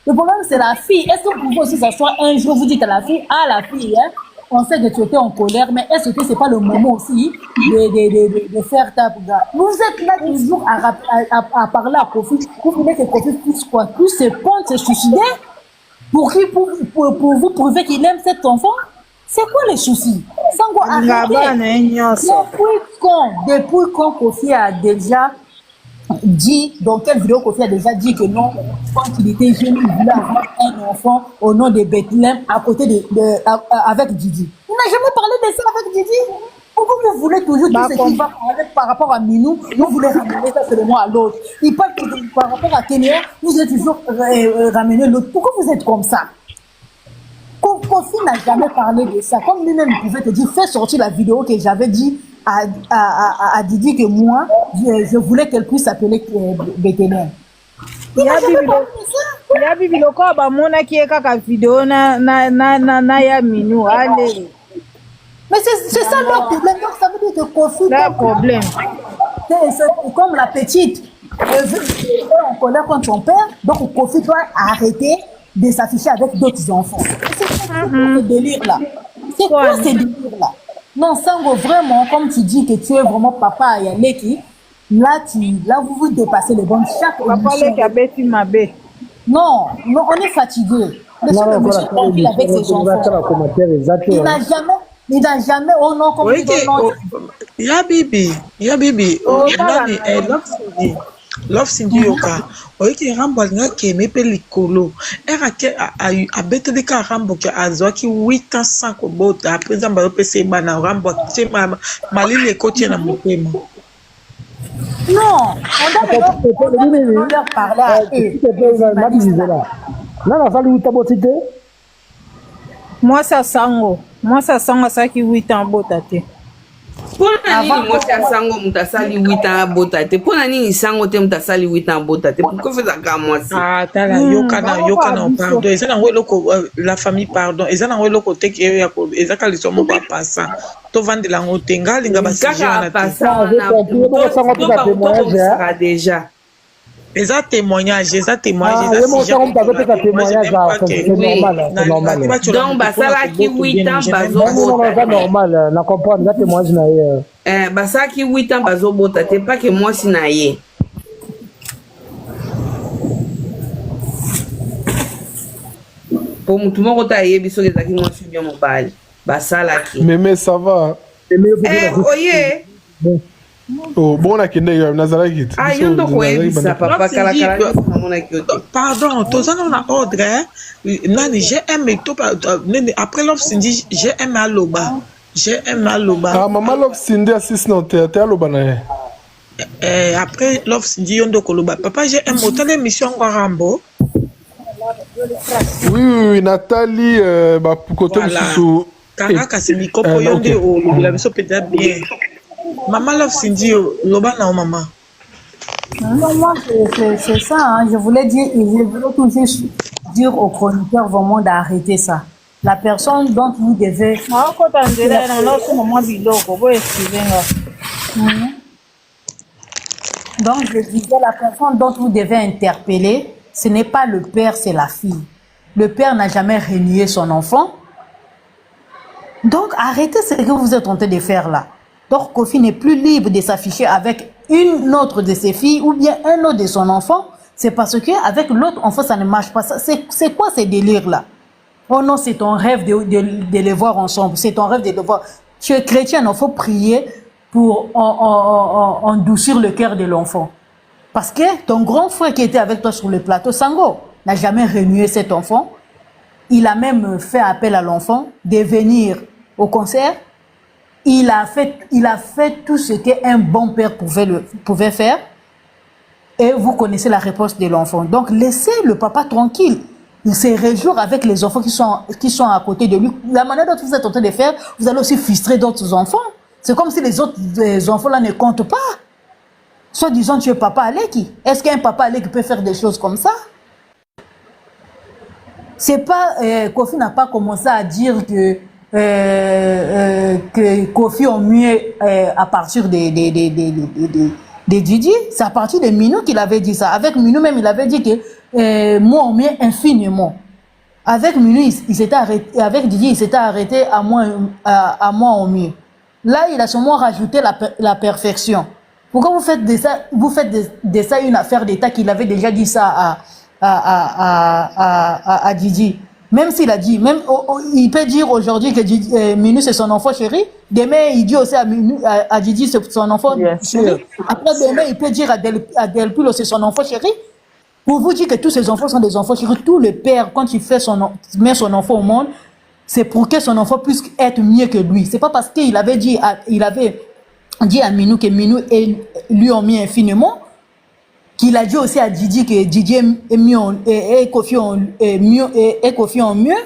Le problème, c'est la fille. Est-ce que vous pouvez aussi s'asseoir un jour, vous dites à la fille, la fille, hein, on sait que tu étais en colère, mais est-ce que c'est pas le moment aussi de faire ta bagarre? Vous êtes là toujours à parler à Kofi. Vous voulez que Kofi puisse quoi? Plus se pendre, se suicider? Pour vous prouver qu'il aime cet enfant? C'est quoi les soucis? Sans quoi arrêter. Depuis quand Kofi a déjà dit, dans quelle vidéo Kofi a déjà dit que non, quand il était jeune, il voulait avoir un enfant au nom de Bethléem à côté avec Didi. Il n'a jamais parlé de ça avec Didi. Pourquoi vous voulez toujours tout ce qui va parler par rapport à Minou, vous voulez ramener ça seulement à l'autre. Il parle par rapport à Kenya, vous êtes toujours ramené l'autre. Pourquoi vous êtes comme ça? Kofi n'a jamais parlé de ça. Comme lui-même pouvait te dire, fais sortir la vidéo que j'avais dit à Didi que moi, je voulais qu'elle puisse s'appeler Béthénène. Il n'a jamais parlé de ça. Ya bibi loko ba mona ki kaka vidéo na ya Minou allez. Mais c'est ça leur problème. Donc ça veut dire que Kofi Le problème. c'est comme la petite en colère contre son père, donc Kofi doit arrêter de s'afficher avec d'autres enfants. C'est quoi ce délire-là? C'est quoi ce délire-là? Non, Sango, vraiment, comme tu dis que tu es vraiment papa à Yaleki, là, vous dépassez les bornes. Chaque Papa le qui a bêti ma bé. non, on est fatigué. Le monsieur tranquille avec ses enfants. Il n'a jamais, oh non, comme tu dis, non. Ya bibi, nani, Love Cindy Yoka, oyeki rambo nga keme pe likolo. Era ke a bete de ka rambo ke azwaki 8 ans sans kobota. Après ça ba pese bana rambo ke malili ekoti na mopema. Non, on doit leur parler à eux. Non, ça lui tabotité. Moi ça sango ça qui 8 ans botate. Pona nini mwasi ya sango mutasali 8 ans abota te? Pona nini sango te mutasali 8 ans abota te? Pourquoi fezaka mwasi? Ah, tala yokana pardon. Eza na weloko la famille pardon. Eza na weloko te ke ya ko eza ka lisomo ba pasa. To vande la ngotenga linga ba Kaka pasa na déjà. Eza témoignage. Donc basalaki 8 ans bazobota. C'est normal, na comprendre, ça témoignage na basalaki 8 ans bazobota te pas que mwasi na ye. Po mutu moko ta yebi soki ezalaki mwasi bien mobali basalaki. Mais ça va. Oye. Oh, bon, on a Nazareth. Ah, yo ndo koyebisa papa kalakala namona kyote. Pardon, tozana na ordre. Nani j'ai aimé to après Love Cindy, j'ai aimé aloba. Ah, maman Love Cindy assiste non te aloba na. Après Love Cindy yondo koloba. Papa j'ai aimé autant l'émission Rambo. Oui, Nathalie bah pour côté sous Karaka c'est mikopo yondo o la biso peut-être bien. Maman Love Cindy, loba na maman. Non, moi, c'est ça. Hein. Je voulais toujours dire aux chroniqueurs vraiment d'arrêter ça. La personne dont vous devez... Donc, je disais, la personne dont vous devez interpeller, ce n'est pas le père, c'est la fille. Le père n'a jamais renié son enfant. Donc, arrêtez ce que vous êtes en train de faire là. Donc, Kofi n'est plus libre de s'afficher avec une autre de ses filles ou bien un autre de son enfant. C'est parce qu'avec l'autre enfant, ça ne marche pas. C'est quoi ces délires-là? Oh non, c'est ton rêve de les voir ensemble. C'est ton rêve de les voir. Tu es chrétien, il faut prier pour endoucir le cœur de l'enfant. Parce que ton grand frère qui était avec toi sur le plateau, Sango, n'a jamais renié cet enfant. Il a même fait appel à l'enfant de venir au concert. Il a fait tout ce qu'un bon père pouvait faire. Et vous connaissez la réponse de l'enfant. Donc, laissez le papa tranquille. Il se réjouit avec les enfants qui sont à côté de lui. La manière dont vous êtes en train de faire, vous allez aussi frustrer d'autres enfants. C'est comme si les autres enfants-là ne comptent pas. Soit disant, tu es papa Aleki. Est-ce qu'un papa Aleki peut faire des choses comme ça? C'est pas... Kofi n'a pas commencé à dire que Kofi ont mieux à partir de Didi. C'est à partir de Minou qu'il avait dit ça. Avec Minou même, il avait dit que moi, on mieux infiniment. Avec Minou, il s'était arrêté. Avec Didi, il s'était arrêté à moi au mieux. Là, il a seulement rajouté la perfection. Pourquoi vous faites de ça une affaire d'État qu'il avait déjà dit ça à Didi? Même s'il a dit, il peut dire aujourd'hui que Minou c'est son enfant chéri. Demain, il dit aussi à Didi c'est son enfant chéri. Après, demain, il peut dire à Delpulo c'est son enfant chéri. Pour vous dire que tous ces enfants sont des enfants chéris. Tout le père, quand il met son enfant au monde, c'est pour que son enfant puisse être mieux que lui. C'est pas parce qu'il avait dit à Minou que Minou lui ont mis infiniment, qu'il a dit aussi à Didi que Didi est mieux, est confié en mieux,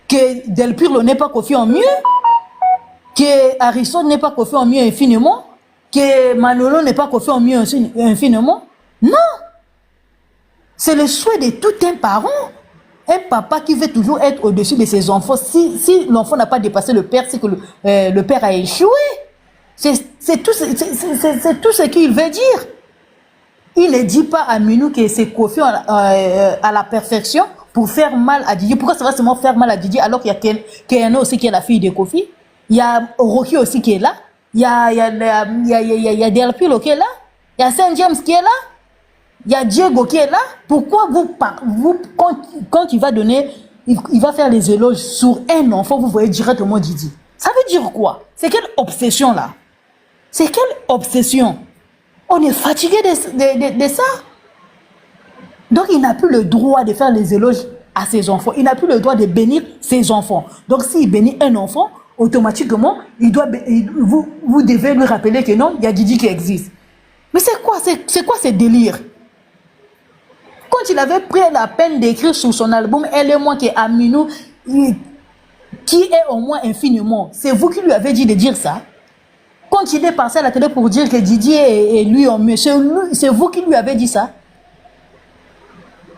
que Del Pirlo n'est pas confié en mieux, que Harrison n'est pas confié en mieux infiniment, que Manolo n'est pas confié en mieux infiniment. Non! C'est le souhait de tout un parent. Un papa qui veut toujours être au-dessus de ses enfants. Si l'enfant n'a pas dépassé le père, c'est que le père a échoué. C'est tout ce qu'il veut dire. Il ne dit pas à Minou que c'est confiant à la perfection pour faire mal à Didi. Pourquoi ça va seulement faire mal à Didi alors qu'il y a Kayana aussi qui est la fille de Kofi? Il y a Rocky aussi qui est là. Il y a Del Pirlo qui est là. Il y a Saint James qui est là. Il y a Diego qui est là. Pourquoi quand il va donner, il va faire les éloges sur un enfant, vous voyez directement Didi? Ça veut dire quoi? C'est quelle obsession là? C'est quelle obsession? On est fatigué de ça. Donc il n'a plus le droit de faire les éloges à ses enfants. Il n'a plus le droit de bénir ses enfants. Donc s'il bénit un enfant, automatiquement, vous devez lui rappeler que non, il y a Didi qui existe. Mais c'est quoi ce délire? Quand il avait pris la peine d'écrire sur son album Elle et moi qui est Aminou, qui est au moins infiniment, c'est vous qui lui avez dit de dire ça? Quand il est passé à la télé pour dire que Didier et lui ont mieux, c'est vous qui lui avez dit ça?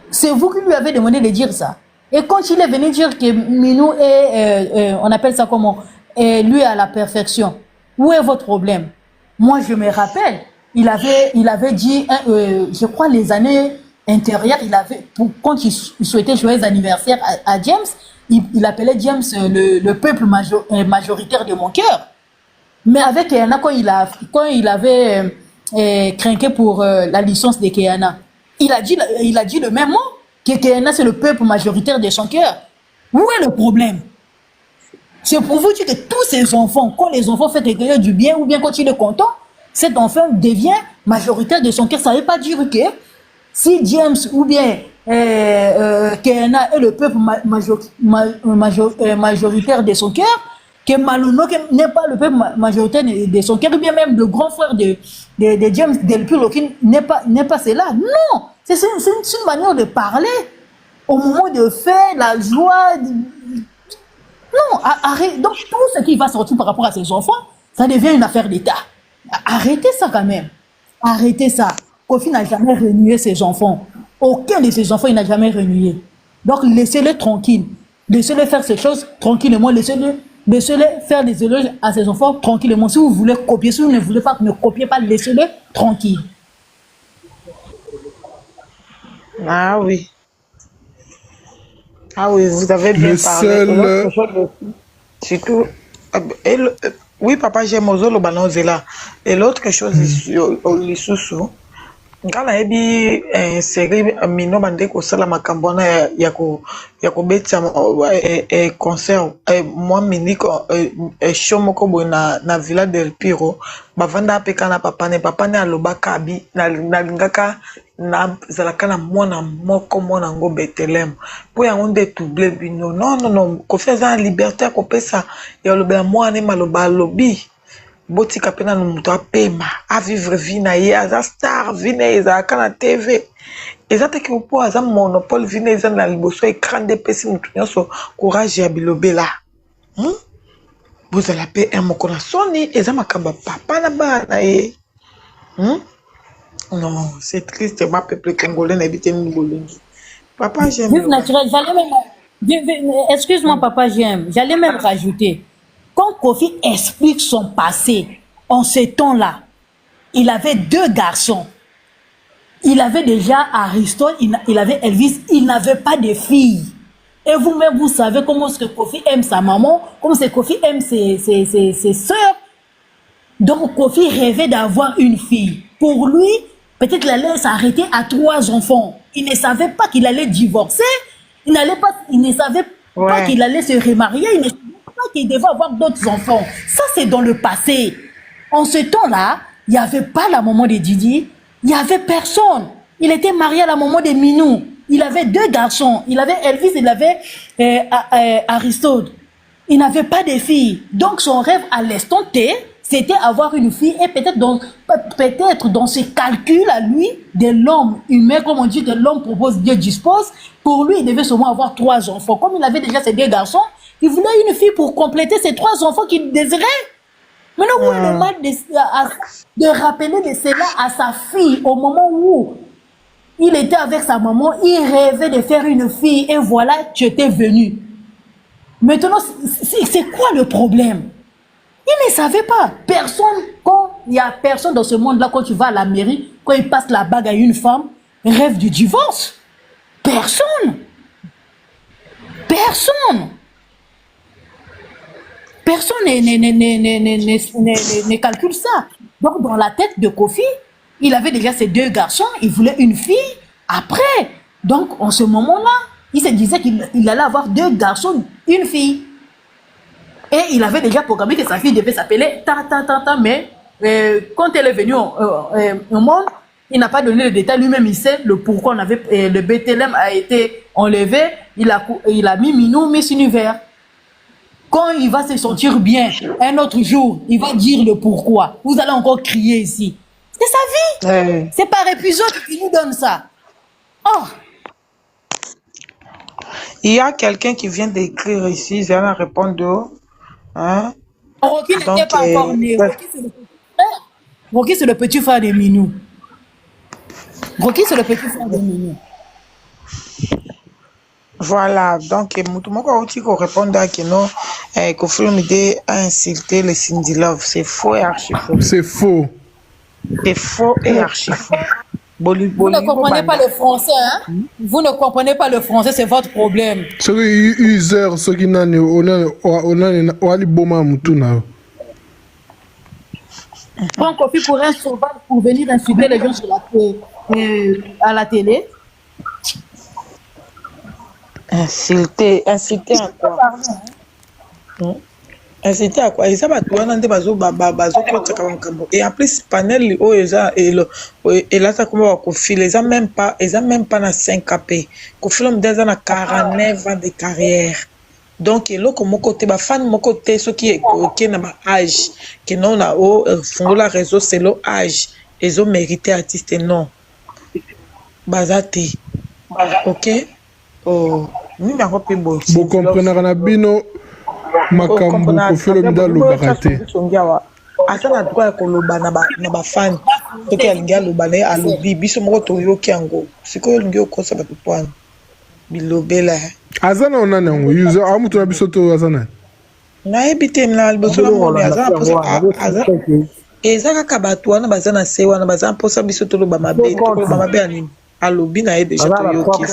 C'est vous qui lui avez demandé de dire ça? Et quand il est venu dire que Minou est, on appelle ça comment, lui à la perfection, où est votre problème? Moi je me rappelle, il avait dit, je crois les années intérieures, quand il souhaitait joyeux anniversaire à James, il appelait James le peuple majoritaire de mon cœur. Mais avec Keyana, quand il avait craqué pour la licence de Keyana, il a dit le même mot, que Keyana c'est le peuple majoritaire de son cœur. Où est le problème? C'est pour vous dire que tous ces enfants, quand les enfants font du bien ou bien quand il est content, cet enfant devient majoritaire de son cœur. Ça ne veut pas dire que si James ou bien Keyana est le peuple majoritaire de son cœur, que Malouno n'est pas le peuple majoritaire de son cœur, ou bien même le grand frère de James Del Pirlo qui n'est pas cela. Non, c'est une manière de parler au moment de faire la joie. Non, arrête. Donc tout ce qui va sortir par rapport à ses enfants, ça devient une affaire d'État. Arrêtez ça quand même. Arrêtez ça. Kofi n'a jamais renié ses enfants. Aucun de ses enfants, il n'a jamais renié. Donc laissez-le tranquille. Laissez-le faire ces choses tranquillement. Laissez-le faire des éloges à ses enfants tranquillement. Si vous voulez copier, si vous ne voulez pas, ne copiez pas, laissez-le tranquille. Ah oui. Ah oui, vous avez bien parlé. Surtout, oui, papa, j'aime Ozolo Banozela. Et l'autre chose, les sous-sous. Quand la ebi série mino bande ko sala makambo na yako betsa concert moi miniko show moko boy na Villa del Piro bavanda apeka na papa ne aloba kabi na lingaka na zalaka na mwana ngo Bethlehem po yango nde double bino non ko faire liberté ko pesa ya lobela mwana maloba lobi botika pena no muto apema a vivre vie na ye aza star vie na eza kana TV ezate ki po aza monopole vie na eza na liboso écran de pesi mutu nyonso courage ya bilobela bozala pe moko na soni eza makamba papa na bana ye non c'est triste ma peuple congolais na bité ni bolingi papa j'aime Vive naturel, excuse-moi papa j'allais même rajouter. Quand Kofi explique son passé, en ce temps-là, il avait 2 garçons. Il avait déjà Aristote, il avait Elvis, il n'avait pas de filles. Et vous-même, vous savez comment est-ce que Kofi aime sa maman, comment est-ce que Kofi aime ses sœurs. Donc Kofi rêvait d'avoir une fille. Pour lui, peut-être qu'il allait s'arrêter à 3 enfants. Il ne savait pas qu'il allait divorcer. Il ne savait pas qu'il allait se remarier. Il ne savait pas qu'il devait avoir d'autres enfants. Ça, c'est dans le passé. En ce temps-là, il n'y avait pas la maman de Didi. Il n'y avait personne. Il était marié à la maman de Minou. Il avait 2 garçons. Il avait Elvis, il avait Aristote. il n'avait pas de fille. Donc son rêve à l'instant T, c'était avoir une fille et peut-être dans ses calculs à lui, de l'homme humain, comme on dit, de l'homme propose, Dieu dispose. Pour lui, il devait seulement avoir 3 enfants. Comme il avait déjà ses 2 garçons, il voulait une fille pour compléter ses 3 enfants qu'il désirait. Maintenant, où est le mal de rappeler de cela à sa fille au moment où il était avec sa maman, il rêvait de faire une fille et voilà, tu étais venu. Maintenant, c'est quoi le problème? Il ne savait pas. Personne, quand il n'y a personne dans ce monde-là, quand tu vas à la mairie, quand il passe la bague à une femme, rêve du divorce. Personne. Personne. Personne ne calcule ça. Donc, dans la tête de Kofi, il avait déjà ses 2 garçons, il voulait une fille après. Donc, en ce moment-là, il se disait qu'il allait avoir 2 garçons, une fille. Et il avait déjà programmé que sa fille devait s'appeler mais quand elle est venue au monde, il n'a pas donné le détail. Lui-même, il sait le pourquoi le BTLM a été enlevé. Il a mis Minou, Miss Univers. Quand il va se sentir bien, un autre jour, il va dire le pourquoi. Vous allez encore crier ici. C'est sa vie. C'est par épisode qui nous donne ça. Oh. Il y a quelqu'un qui vient d'écrire ici, je vais la répondre. Hein? Rocky n'était pas encore né. Rocky, c'est le petit frère de Minou. Rocky, c'est le petit frère de Minou. Voilà, donc, Moutoumoko aussi qu'on réponde à que non, Kofi Olomide a insulté le Cindy Love. C'est faux et archi faux. C'est faux. C'est faux et archi faux. Vous ne comprenez pas le français, hein? Vous ne comprenez pas le français, c'est votre problème. Ce qui user, ce qui n'a pas Prends Kofi pour un sauvage pour venir insulter les gens à la télé. Insulter à quoi? Insulter à quoi? Et ça va tout en et en plus panel et là ça comment Kofi les a même pas na 5 KP. Kofi l'homme déjà na 49 ans de carrière. Donc là comme côté ba fan mon côté ce qui est na ba âge que non na fond la réseau c'est le âge ils ont mérité artiste non. Bazate. OK? Oh, ni na ko pimbo. Vous comprenez na bino makambo Kofi Olomide alobaka te. Ata na droit koloba na ba fan toki alingi aloba na ye alobi biso moko toyoki yango sikoyo olingi okosa bato pwana bilobela aza na onani yango user amutu na biso to aza nani nayebi te na liboso na moni aza na posa eza kaka bato wana baza na se wana baza na posa biso toloba mabe ya nini alobi na ye deja toyoki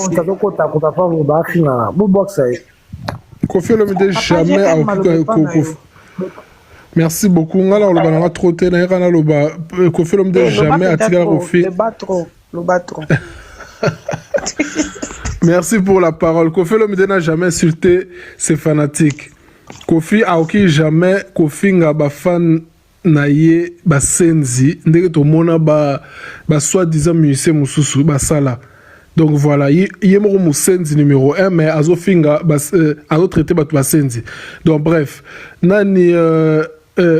Kofi Olomide jamais merci beaucoup. Ngala oloba na troté na kana loba Kofi Olomide jamais atika Kofi. Le battre. Merci pour la parole. Kofi Olomide n'a jamais insulté ses fanatiques. Kofi a aucun jamais Kofi nga ba fan na ye ba senzi ndenge to mona ba soi-disant musicien mususu ba sala. Donc voilà, il y a mon senzi numéro 1, mais azo finga azo traité batu ba senzi. Donc bref, nani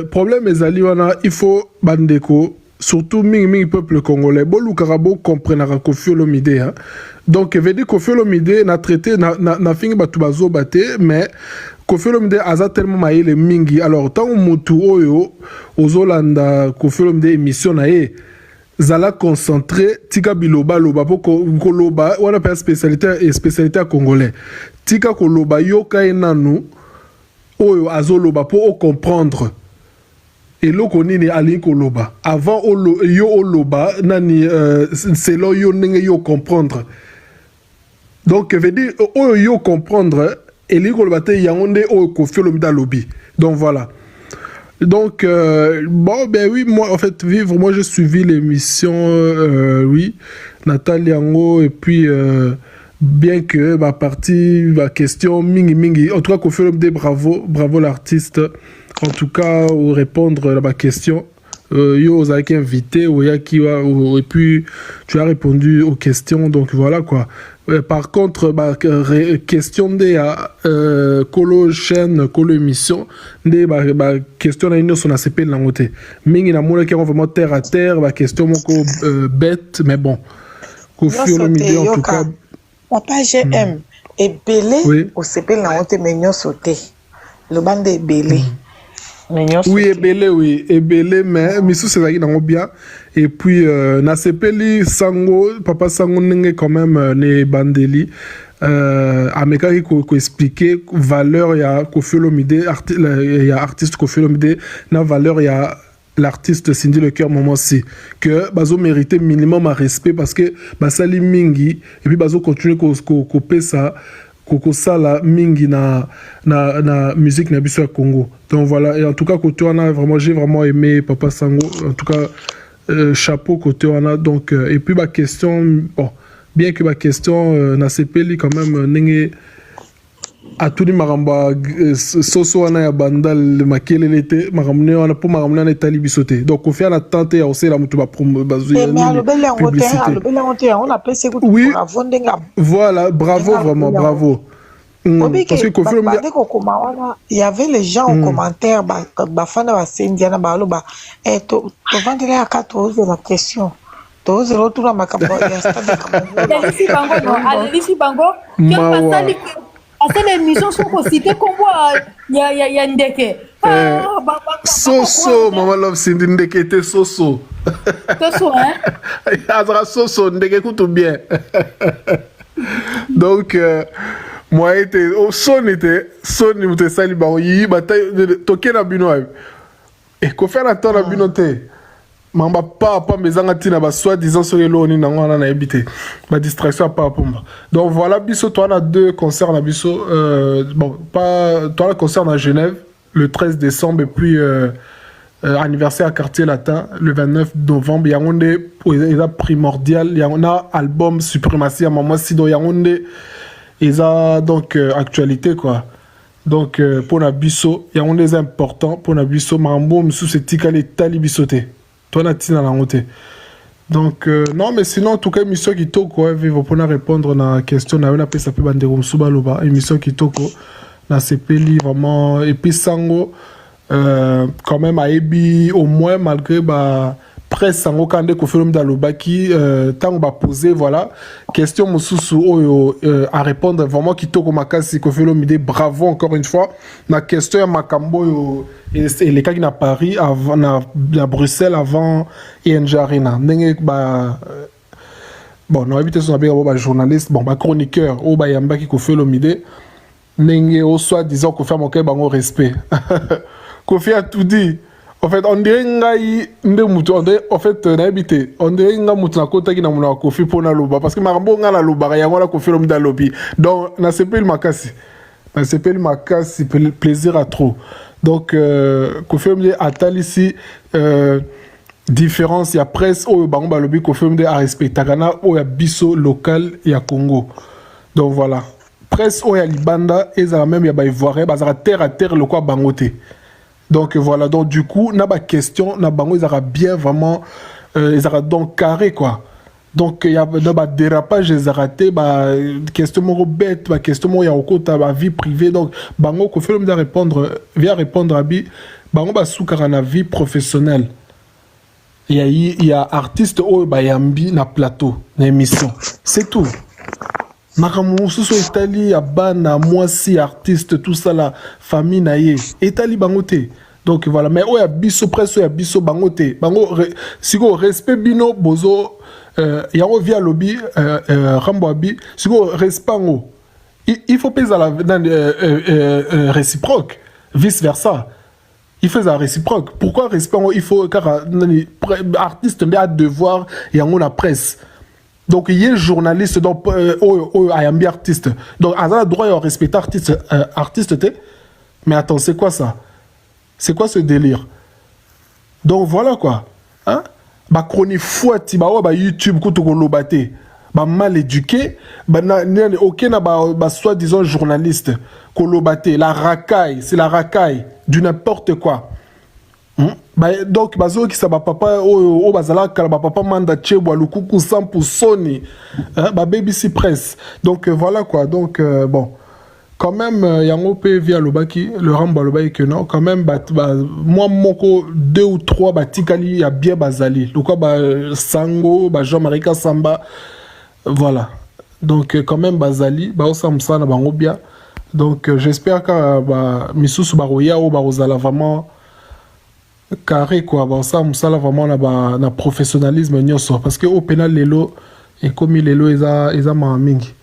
problème ezali wana il faut bandeko surtout mingi peuple congolais bolu karabo comprendre Kofi Olomide hein. Donc veut dire Kofi Olomide na traité na fingi batu bazo baté mais Kofi Olomide aza tellement maïle mingi alors tant mutu oyo ozolanda Kofi Olomide émission na ye zala concentré tika biloba loba po koloba wana pa spécialité congolais tika koloba yoka enanu oyo azoloba po comprendre et loko nini ali koloba avant yo oloba nani c'est là yo nenge yo comprendre donc veut dire oyo yo comprendre et li koloba te yangonde oyo Kofi Olomide lobi donc voilà. Donc, bon, ben oui, moi, en fait, moi, j'ai suivi l'émission, oui, Nathalie Yango, et puis, bien que ma partie, ma question, mingi, en tout cas, Kofi Olomide, bravo l'artiste, en tout cas, au répondre à ma question. Yo, vous avez invité, et puis, tu as répondu aux questions, donc voilà, quoi. par contre question de kolo chaîne kolo émission de question na nyonso na sepeli nango te mingi na mona ki vraiment terre à terre question moko bête mais bon Kofi Olomide en tout cas papa GM ebele au sepeli nango te mais nyonso te le bande ebele oui, ebele, mais Missou c'est là bien. Et puis, na sepeli sango, papa sango n'enge quand même ne bandeli. Ameka qui expliquer valeur ya Kofi Olomide, ya artiste Kofi Olomide, na valeur ya l'artiste Cindy Le Cœur moment si que bazo mériter minimum à respect parce que basali mingi et puis bazo continuer couper ça. Koko Sala mingi na musique na biso ya Congo. Donc voilà, et en tout cas côté on a vraiment j'ai vraiment aimé Papa Sango, en tout cas chapeau côté on a donc et puis ma question bon bien que ma question na sepeli quand même nenge a tout dit maramba soso wana ya bandal makelele te maramne wana pour maramne na etali bisoté donc on fait la tente ya aussi la mutu ba publicité on appelle c'est oui voilà bravo vraiment bravo parce que Kofi Olomide il y avait les gens en commentaire ba fana ba sendiana ba loba to vendele à 14 la question to zero tout la makambo ya stade Alici Bango qui a passé cette émission sont cité comme il y a ndeke soso mama love Cindy ndeke te soso hein azra soso ndeke kutu bien donc moi était au son était sali ba yi bataille toke na bino et ko faire attendre na bino te mamba pas mezanga tina ba soit disant sur le ni na ngwana na habité ba distraction pas pomba donc voilà biso toi on a deux concerts na biso bon pas toi le concert à Genève le 13 décembre et puis anniversaire à Quartier Latin le 29 novembre yangonde il a primordial il y a album Suprématie à maman sido yangonde ils a donc actualité quoi donc pour na biso yangonde est important pour na biso mambo sous ce tikale tali bisoté toi na tina na ngote donc non mais sinon en tout cas émission qui toko vivre pour répondre na question na pe ça peut bandero msuba loba émission qui toko na sepeli vraiment et puis sango quand même à Ebi au moins malgré presse sango kande Kofi Olomide alobaki tango ba poser voilà question mususu oyo à répondre vraiment kitoko makasi Kofi Olomide bravo encore une fois na question ya makambo yo et les cas qui na Paris avant na Bruxelles avant ING Arena ndenge bon on habite sur ba journaliste bon ba chroniqueur o ba yambaki Kofi Olomide ndenge au soit disant Kofi amoke bango respect Kofi a tout dit. En fait, on dirait ngai nde mutu en fait na habité on dirait nga mutu na kota ki na muna Kofi pona loba parce que marambo nga la loba ya ngona Kofi Olomide lobi donc na sepeli makasi plaisir à trop donc Kofi Olomide atali ici différence ya presse o bango ba lobi Kofi Olomide a respecter kana o ya biso local ya Congo donc voilà presse o ya libanda ezala même ya ba ivoirien bazara terre à terre le quoi bangote. Donc voilà, donc du coup, na ba question, na bango ils aura bien vraiment, ils aura donc carré quoi. Donc il y a ba dérapage, ils aura raté, ba question mon bête, ba question mon ya au côté ba vie privée, donc bango Kofi Olomide vient répondre à bi, bango ba soukara na vie professionnelle. Il y a artiste oh ba yambi na plateau, na émission, c'est tout. Nakamu sous Italie à bana moi si artiste tout ça la famille naie Italie bangote donc voilà mais oya biso presso ya biso bangote bango siko respect bino bozo yango via lobby ramboabi siko respect ngo il faut pas la réciproque vice versa il fait ça réciproque pourquoi respect il faut car artiste a devoir yango la presse. Donc il y a journaliste donc ayambi artiste donc à la droit à respecter artiste mais attends c'est quoi ça c'est quoi ce délire donc voilà quoi hein ba chronique fouati ba YouTube kuto lobate ba mal éduqué ba OK na ba soi-disant journaliste ko lobate la racaille c'est la racaille du n'importe quoi donc bazokisa bapapa oyo bazalaka kala bapapa manda chebwa lukuku 100% ni babebisi presse. Donc voilà quoi. Donc bon, quand même yango pe via lobaki le rambo lobaki que non quand même moi moko 2 ou 3 batikali ya bien bazali lokwa ba sango ba Jean-Marie Samba, voilà. Donc quand même bazali ba osamsa na bango bien. Donc j'espère que ba misusu baroya o barozala vraiment carré quoi, bon ça musala vraiment na professionnalisme nyonso parce que au pénal lelo et comme lelo eza mingi.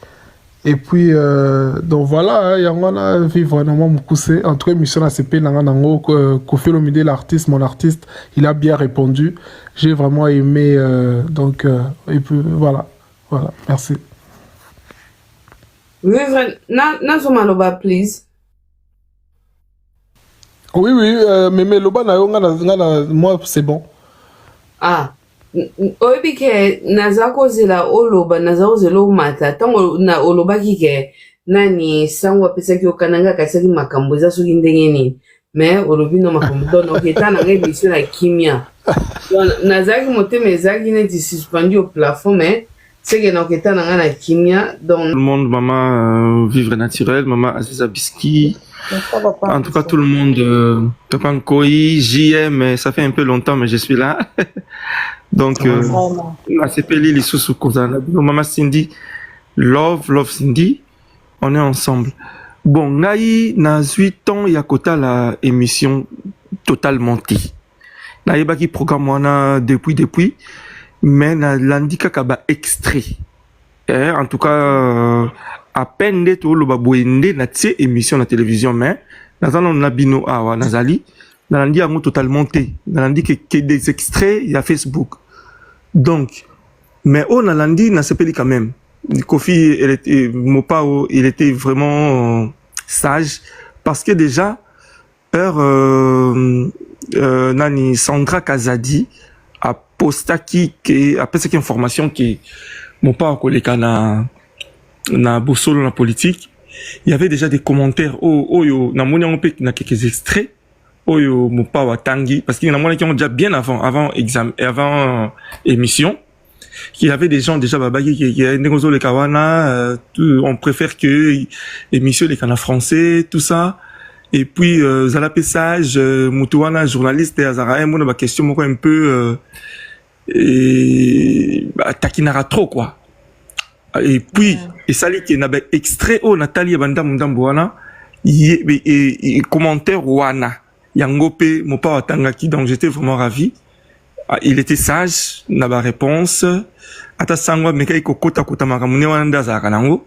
Et puis donc voilà, yango na vivre vraiment mukuse en tout cas mission na CP nanga nango Koffi Olomide l'artiste, mon artiste, il a bien répondu. J'ai vraiment aimé donc et puis voilà, merci. Vivre na zomaloba please. Oui, mais Loba moi c'est bon. Ah, oyebi ke naza kozela oloba naza kozela omata ntango na olobaki ke nani sango apesaki okananga akasaki makambo eza soki ndenge nini me olobi no makambo dono oketa nanga emission na kimia nazalaki motema ezalaki neti suspendu au plafond mais seke na oketa nanga na kimia donc tout le monde, maman Vivre Naturel, maman Aziza Biski, en tout cas tout le monde, Papa Nkoi, JM, ça fait un peu longtemps mais je suis là. Donc ACP Lili Soussou Kozana, maman Cindy, Love Cindy, on est ensemble. Bon, Naï, na 8 ans, Yakota la émission Total Monté. Naï baki programme wana depuis, mais na l'indika kaba extrait. En tout cas, à peine de tout le babouende na tse émission na télévision, mais nazalo nabino awa nazali, nalandi yango Total Monté. Nalandi que des extraits, il y a Facebook. Donc, mais on nalandi na sepeli quand même. Koffi, Mopao, il était vraiment sage parce que déjà nani Sandra Kazadi a postaki que après cette information qui Mopao koleka na bosolo na politique, il y avait déjà des commentaires oyo na moni on peut na quelques extraits oyo Mopao tangi parce qu'il y en a moni qui ont déjà bien avant examen avant émission. Il y avait des gens déjà babaki qui négociaient les kawana, on préfère que émission les canaux français, tout ça. Et puis zala pesage mutuana journaliste azara mon ba question moko un peu takinara trop quoi. Et puis et sali qui na extrait au Nathalie banda mundamboana et commentaire wana yangope mopa watangaki, donc j'étais vraiment ravi. Il était sage, n'a pas réponse. Ata sangwa mekai kokota kota makamune wanda za kanango.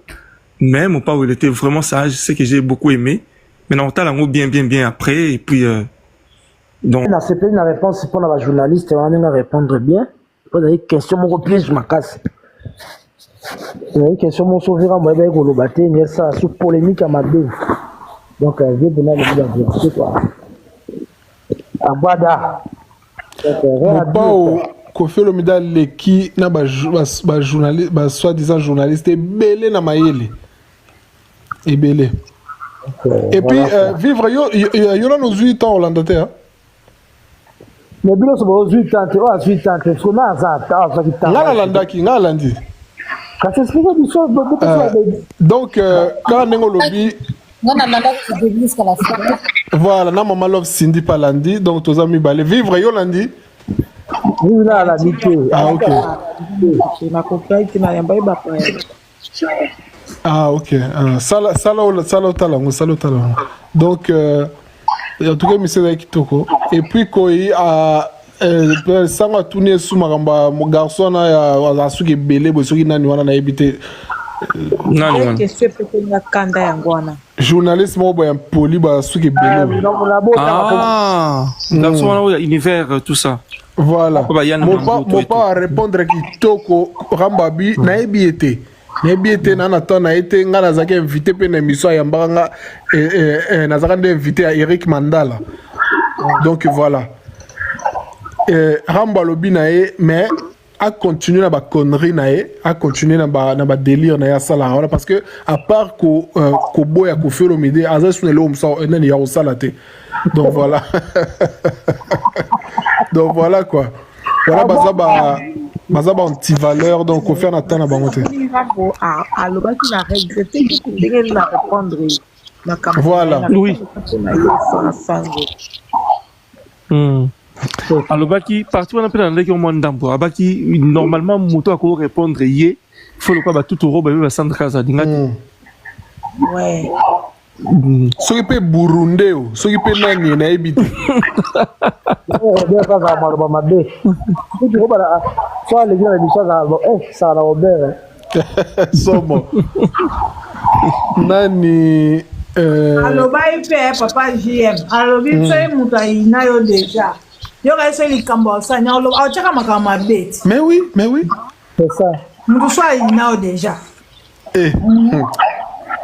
Mais mon père il était vraiment sage, c'est que j'ai beaucoup aimé. Mais on t'a bien après et puis donc na CP la réponse pour la journaliste on va répondre bien. Pour des questions mon plus je m'casse. Une question mon sauvera moi ben kolobate mais ça sous polémique à ma deux. Donc je vais donner le dire c'est quoi. Abada Mopao Koffi Olomide leki na ba journaliste ba soi-disant journaliste belé na mayele ebele. Et puis vivre yo na nos 8 ans Hollandais hein. Mais bilo so bo 8 ans so na za ta fa kita. Ngala landaki ngalandi. Ka s'explique du so beaucoup donc quand nengo lobi ngana nanda ko début jusqu'à la fin. Voilà, na maman Love Cindy Palandi, donc tous amis balé vivre yo landi. Oui là la dité. Ah OK. Na kopia qui na yamba ba pa. Ah OK. Sala talango. Donc en tout cas monsieur Kitoko et puis koi a sanga tourner sous maramba mon garçon na asuki belé bosoki nani wana na ebité. nani question peut na kanda yango wana. Journaliste mo boya poli ba suki belé. Dans son univers tout ça. Voilà. Mon pas répondre kitoko rambabi na ebiete. Na ebiete na nato na été ngala zaki invité pe na émission ya mbanga na zaka invité à Eric Mandala. Donc voilà. Ramba lobi na e mais à continuer na ba connerie na e, à continuer na ba délire na ya sala voilà parce que à part ko boya ko Koffi Olomide aza sunelo umsa nani ya osala te. Donc voilà. Donc voilà quoi. Voilà, bazaba anti-valeur, donc Kofi en attend la bangote. Voilà. Oui. Alobaki, partout on appelle dans l'équipe au moins d'emploi. Abaki, normalement, moto a quoi répondre yé. Il faut le quoi, tout au robot, va centre casa. Ouais. Ce qui peut Burundi, ce qui peut nani na ebite. Robert ça va mal ba mabe. Tu vois là, soit les gens ils ça la Robert. Somo. Nani aloba ipe papa JM alobi fait mutaina yo déjà. Yo ga ese likambo sa nya oloba o chaka makama bet. Mais oui. C'est ça. Mutu swa ina déjà. Eh.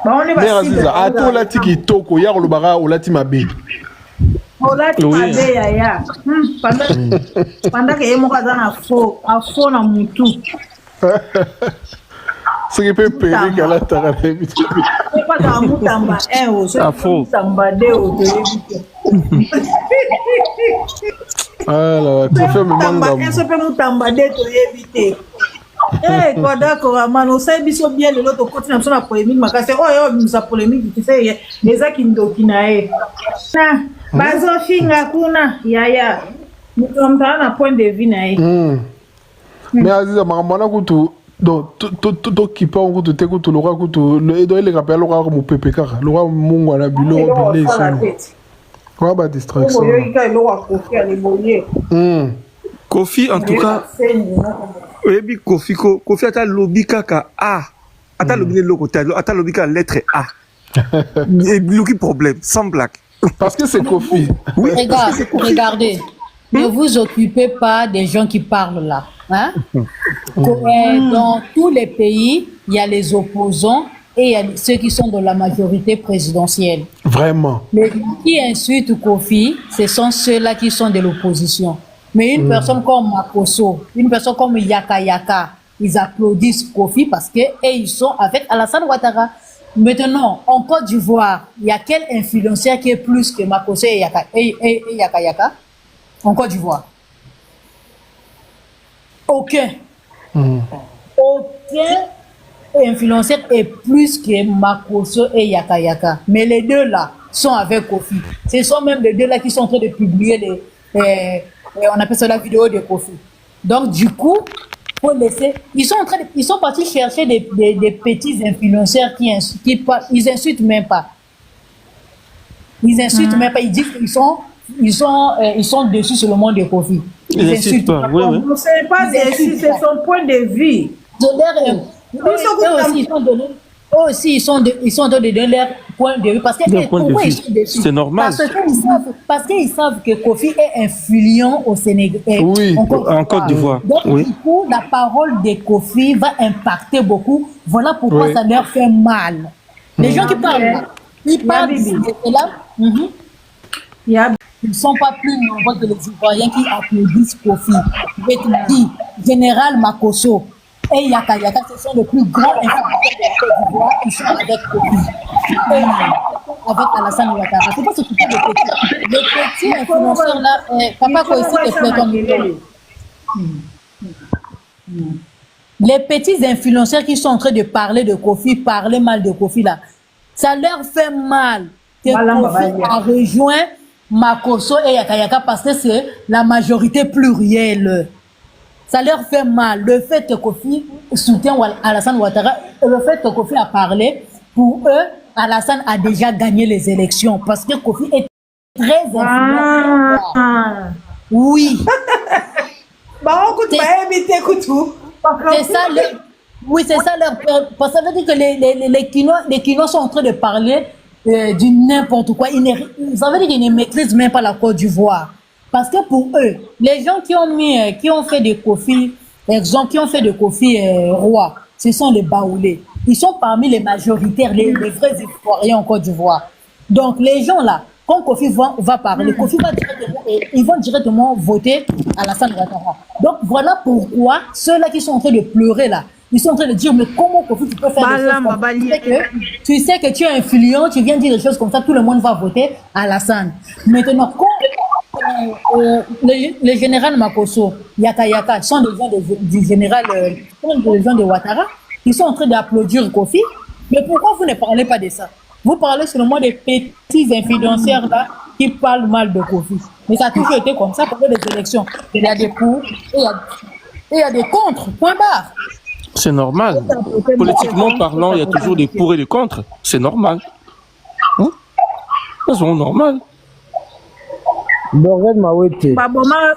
Ba on est pas si. Ato la tiki toko ya olobara olati mabe. Olati mabe ya. Pendant que yemo kaza na fo na mutu. Ce qui peut périr qu'à la tarade. C'est pas dans mutamba mutamba Ah là, tu fais me manga. Ça peut mutamba to éviter. Eh, quoi d'accord, man, on sait bien le lot continue sur la polémique, mais c'est nous a polémique, tu sais, les akindokinae. Ça, bazo finga kuna yaya. Nous sommes dans un point de vue nae. Mais Aziza makamana kutu donc to kipa on kutu te kutu lora kutu le do ile kapela lora mu PPK lora mungu na bilo bile sana. Quoi ba distraction. Kofi en tout cas. Oui, Kofi ata lobby kaka A. Ata lobby le côté, ata lobby ka lettre A. Aucun problème, sans blague. Parce que c'est Kofi. Oui. Regardez. Ne vous occupez pas des gens qui parlent là. Hein? Dans tous les pays, il y a les opposants et il y a ceux qui sont dans la majorité présidentielle. Vraiment. Les gens qui insultent Kofi, ce sont ceux-là qui sont de l'opposition. Mais une personne comme Makoso, une personne comme Yaka Yaka, ils applaudissent Kofi parce que ils sont avec Alassane Ouattara. Maintenant, en Côte d'Ivoire, il y a quel influenceur qui est plus que Makoso et Yaka Yaka en Côte d'Ivoire? Aucun. Aucun influenceur est plus que Makoso et Yaka Yaka. Mais les deux là sont avec Kofi. Ce sont même les deux là qui sont en train de publier on appelle ça la vidéo de Kofi. Donc du coup, faut laisser. Ils sont partis chercher des petits influenceurs qui ils insultent même pas. Ils insultent même pas. Ils disent qu'ils sont dessus sur le monde de Kofi. Ils insultent pas. Oui. C'est pas dessus, c'est son point de vue. Eux aussi, ils sont en train de donner leur point de vue. Parce que pourquoi ils sont dessus? C'est normal. Parce qu'ils savent que Kofi est influent au Sénégal. Oui, en Côte d'Ivoire. Donc, du coup, la parole de Kofi va impacter beaucoup. Voilà pourquoi ça leur fait mal. Les gens qui parlent là, ils parlent de là. Ils ne sont pas plus nombreux que les Ivoiriens qui applaudissent Kofi. Je vais te dire, Général Makoso et Yaka Yaka, ce sont les plus grands influenceurs de la Côte d'Ivoire. Ils sont avec Kofi. Avec Alassane Ouattara. C'est pas ce qui fait les petits influenceurs là. Papa Koïsi te plaît comme les petits influenceurs qui sont en train de parler de Kofi, parler mal de Kofi là, ça leur fait mal que Kofi a rejoint Makoso et Yaka Yaka parce que c'est la majorité plurielle. Ça leur fait mal. Le fait que Kofi soutient Alassane Ouattara, le fait que Kofi a parlé, pour eux, Alassane a déjà gagné les élections parce que Kofi est très influent. Oui. C'est ça leur... Oui, c'est ça leur... Parce que ça veut dire que les Kinois sont en train de parler du n'importe quoi. Ça veut dire qu'ils ne maîtrisent même pas la Côte d'Ivoire. Parce que pour eux, les gens qui ont fait de Kofi, exemple, qui ont fait de Kofi roi, ce sont les Baoulés. Ils sont parmi les majoritaires, les vrais Ivoiriens en Côte d'Ivoire. Donc les gens là, quand Kofi va parler, Kofi va directement, ils vont directement voter à Alassane Ouattara. Donc voilà pourquoi ceux-là qui sont en train de pleurer là, ils sont en train de dire mais comment Kofi tu peux faire des choses comme ça? Tu sais que tu es influent, tu viens dire des choses comme ça, tout le monde va voter à Alassane. Maintenant, quand le général Makosso, Yaka Yaka, sont des gens du général, sont des gens de Ouattara, qui sont en train d'applaudir Kofi. Mais pourquoi vous ne parlez pas de ça? Vous parlez seulement des petits influenceurs là qui parlent mal de Kofi. Mais ça a toujours été comme ça pendant les élections. Il y a des pour et il y a des contre, point barre. C'est normal. Politiquement parlant, il y a toujours des pour et des contre. C'est normal. Hein? C'est normal. Borel Mawete. Baboma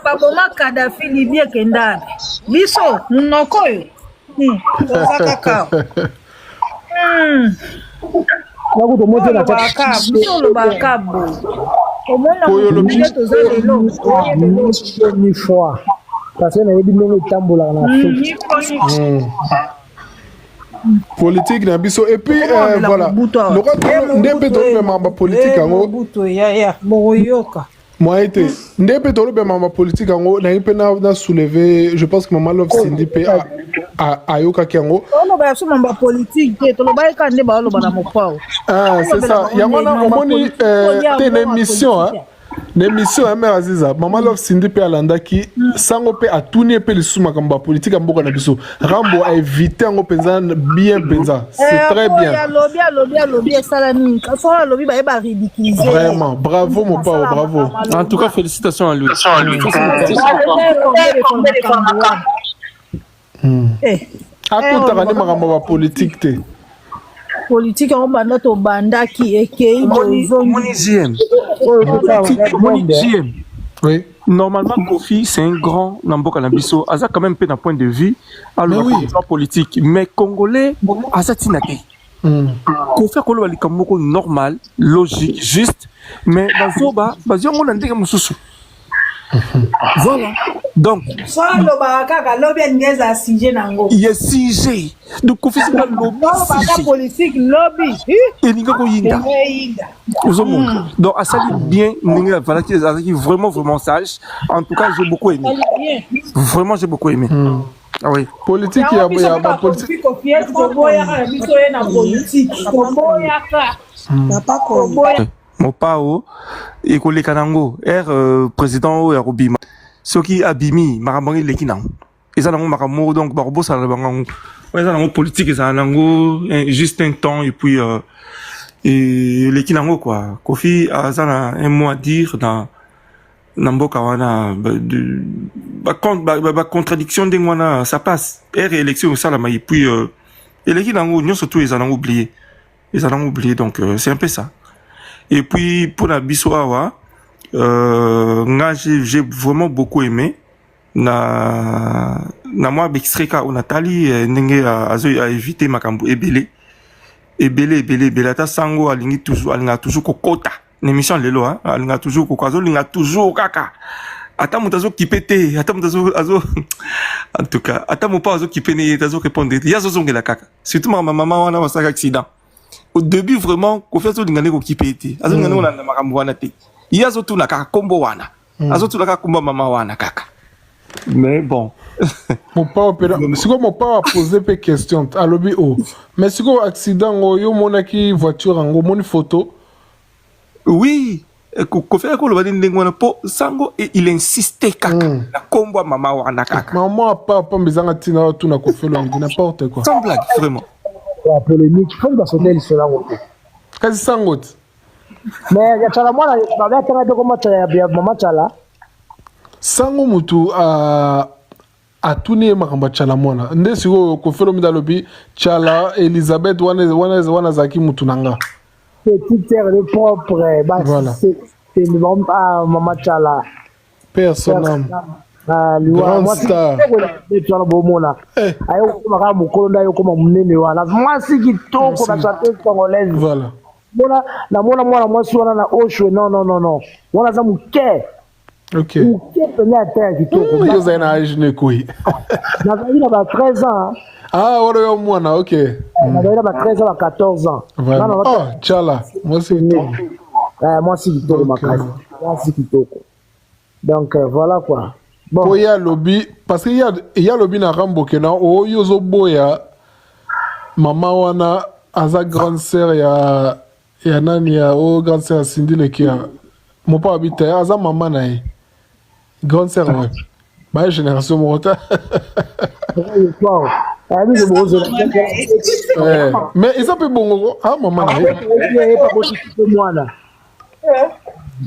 Kadhafi Libye Kendade. Biso, Munokoyo. Osaka. Biso lo bakabo. Koyo lo bi. Ni fois. Parce que na yebi ndenge tambola na Afrique. Politique na biso et puis voilà. Ndempe to be mamba politique ngo. Moroyoka. Moi été ndempe to be mamba politique ngo na ipe na soulever, je pense que Maman Love Cindy pe a yoka kengo. On ba so mamba politique te to lo ba ka nde ba lo bana mopao. Ah c'est ça. Yangona omoni une émission hein. L'émission Mère Aziza, Maman Love Cindy pe alandaki sango pe atuni pe lisuma kamba politique mboka na biso. Rambo a évité ngo penza bien penza. C'est très bien. Lobby salani. Quand la lobby ba ridiculiser. Vraiment, bravo mon père, bravo. En tout cas, félicitations à lui. Akutaka ni makambo ba politique te. Politique en banda to banda qui est Monisième. Oui. Normalement, Kofi, c'est un grand Namboka Nabiso. Aza quand même peu d'un point de vue à la politique. Mais Congolais, Aza Tinake. Kofi a Kolo Alikamoko normal, logique, juste. Mais dans Zoba, on a dit que voilà. Donc, il y a CG. Donc, Kofi, c'est pas lobby. Politique, lobby. Et Ninga. Donc, à ça, bien, voilà, qui est vraiment, vraiment sage. En tout cas, j'ai beaucoup aimé. Vraiment, j'ai beaucoup aimé. Ah oui. Politique, il y a pas politique. Mopao et Kole Kanango, président ya Robima. Ce qui abimi, Marabangi Lekinang. Et ça, Maramo, donc, Barbo, ça, la politique, ça, juste un temps, et puis, et Lekinango, quoi. Kofi, ça, un mot à dire dans Namboka, wana, contradiction d'Engwana, ça passe. Élection, ça, là, et puis, et Lekinango, nous, surtout, ils en ont oublié. Donc, c'est un peu ça. Et puis, pour la Bissoawa, j'ai vraiment beaucoup aimé. Na moi, Bextreka, ou Nathalie, Nenge a évité Makambu, Ebele. Ata Sango, alingi toujours kokota. L'émission Lelo, hein, alinga toujours kokazo, alinga toujours kaka. Ata mutazo kipete, ata mutazo, en tout cas, ata mo pas azo kipene, tazo répondre. Yazo zongela kaka. Surtout ma maman, wana wasaka accident. Au début, vraiment, Kofi Lingane ko kipete. Azo ngane wana makambu wana te. Yazo tu na kaka kombo wana. Azo tu na kaka kombo mama wana kaka. Mais bon. Mon père, si mon père a posé des questions, à l'objet mais si vous accident, yo monaki voiture, en mon photo. Oui. Kofi Lingane po sango et il insistait kaka. Na kombo mama wana kaka. Maman pas besoin de tina tout na Kofi Lingane n'importe quoi. Sans blague, vraiment. La polémique, il faut que ça soit cela. Quasi sangot. Mais il y a chala mwana, baba kana de comment ya mama chala. Sango mutu a tuni makamba chala mwana. Nde siko Kofi Lingane lobi chala Elisabeth wana zaki mutu nanga. Petite terre de propre, bah voilà. C'est maman chala. Personne. Grand star. Voilà. Ok. Ah, ok. 13 ans à 14 ans. Voilà. Oh, tchala. Moi, c'est donc, voilà quoi. Bon. Il y a lobby, parce qu'il y a lobby na Rambo Kena, oh, yozo boya, maman wana, aza grande sœur, ya nani, ya grande sœur Cindy Lekia, mon père habite, aza maman nae. Grande sœur, ouais. Ma génération morta. Mais ils ont fait bon. Ah, maman.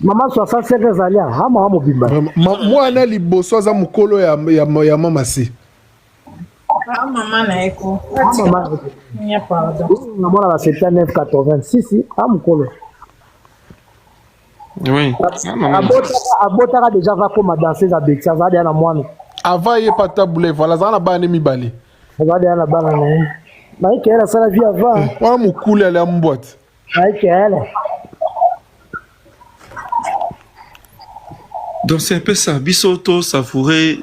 Maman 65 ans alia, hama hamo bimba. Moi na liboso za mukolo ya mama si. Ah maman na eko. Maman. Nya pardon. Maman la 79 86, ah mukolo. Oui. Abotaka déjà va comme danser à Bexia, ça dia na mwana. Avant il pas taboulé, voilà ça na ba ne mibali. Ça dia na bana na. Mais qu'elle a ça la vie avant. Wa mukulu elle en boîte. Ai qu'elle. Donc c'est un peu ça. Bisoto savourer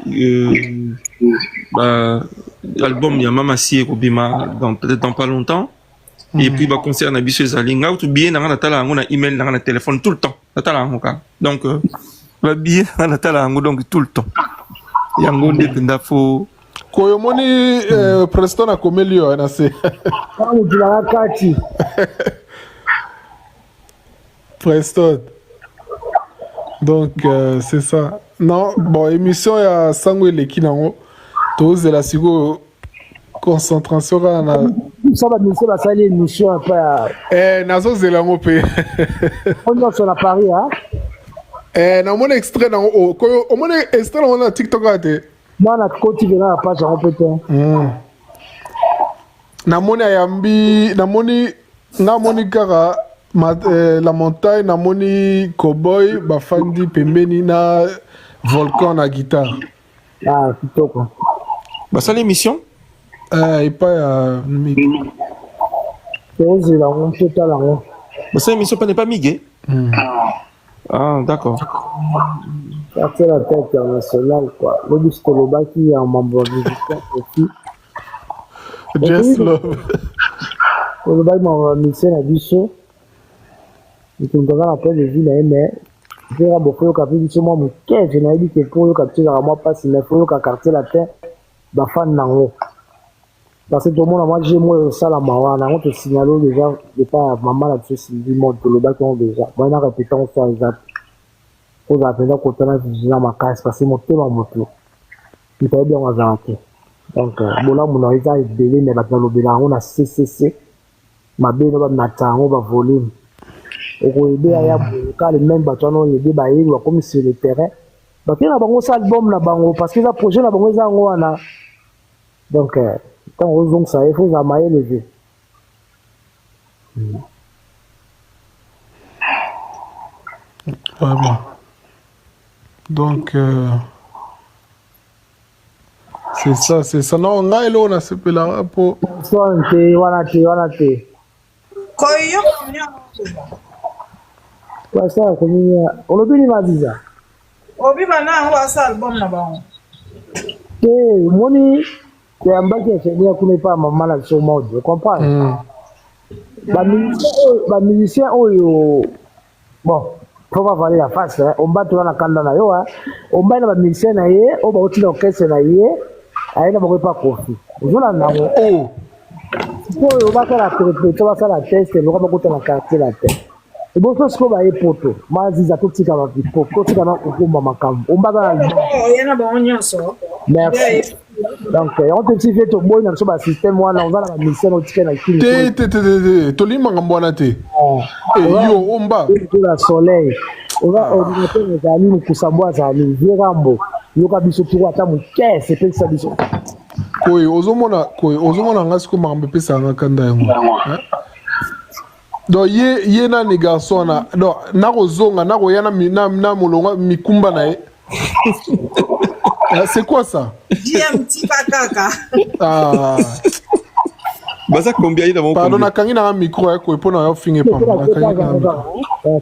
l'album Yamama Si et Kobima peut-être dans pas longtemps. Et puis concert na biso zalinga ou bien na natala ngona email na téléphone tout le temps. Natala ngoka. Donc bien na natala ngo donc tout le temps. Yango ndenda fo koyo moni presto na komelio na se. On dit la kati. Presto. Donc c'est ça. Non, bon émission ya sango eleki nango. Toze la sigo concentration na ça va ministre va salir émission après nazo zelango pe. On est sur la Paris hein. Na mon extrait na o mon extrait na TikTok ate. Moi na côté na la page en peut-être. Na moni ayambi na moni kara la montagne na moni cowboy bafandi pembeni na volcan na guitare. Ah kitoko. Bah ça l'émission et pas c'est là on peut là. Bah ça l'émission n'est pas migué. Ah d'accord. C'est la tête internationale quoi. Le disque le bas qui est en membre musicien aussi. Just love. Le bas m'a mixé la bicho. Et tu me donnes la peine de vie là mais je vais beaucoup le café du moi mais qu'est-ce que j'ai dit que pour le café là moi pas si mais pour le quartier la terre ba fan nango. Parce que tout le monde a moi j'ai moi ça la mawana on te signale déjà de pas maman la dessus du monde le bas qui ont déjà. Moi na répétant ça exact. Aux appels côté na vigilant ma casse parce que mon thème à moto. Il fait bien aux arrêter. Donc bon là mon arrive à belé mais maintenant le bilan on a CCC ma belle va matin on va volume. Et qu'on aide à y avoir les mêmes bâtons on aide bah il va comme sur le terrain. Donc il y a bon ça album là bango parce que ça projet là bango ça on a. Donc quand on zone ça il faut amailler le jeu. Vraiment. Donc c'est ça non on a là c'est pe là pour santé voilà te Koyo quoi ça comme on le dit ma visa obi bana wa sa album na ba moni que ambaki ya kuna pas maman la sur mode tu comprends ba musicien oyo bon faut pas valer la face on bat dans la kanda na yo on bat na ba musicien na ye o ba otila orchestre na ye aina ba pas kofi ozola na o on va faire la répétition on va faire la test le va côté na quartier la tête et bon ça ce qu'on va y poto maziza tout tika ba pipo tout tika na okumba makambo on va dans yana ba onyoso merci donc on te dit fait au boy na so ba système wana on va la musicien au tika na kili te lima ngambona te yo omba la soleil on va ordinateur les amis kusambwa za ni virambo yoka biso pour ata mu caisse c'est ça biso koyi ozomona ngasi ko makambo pesa nga kanda yango donc ye na ni garçon na donc na kozonga na koyana na molonga mikumba na ye c'est quoi ça DMT kaka ah baza combien il avant pardon na kangi na micro ya ko pona yo finge pa na kangi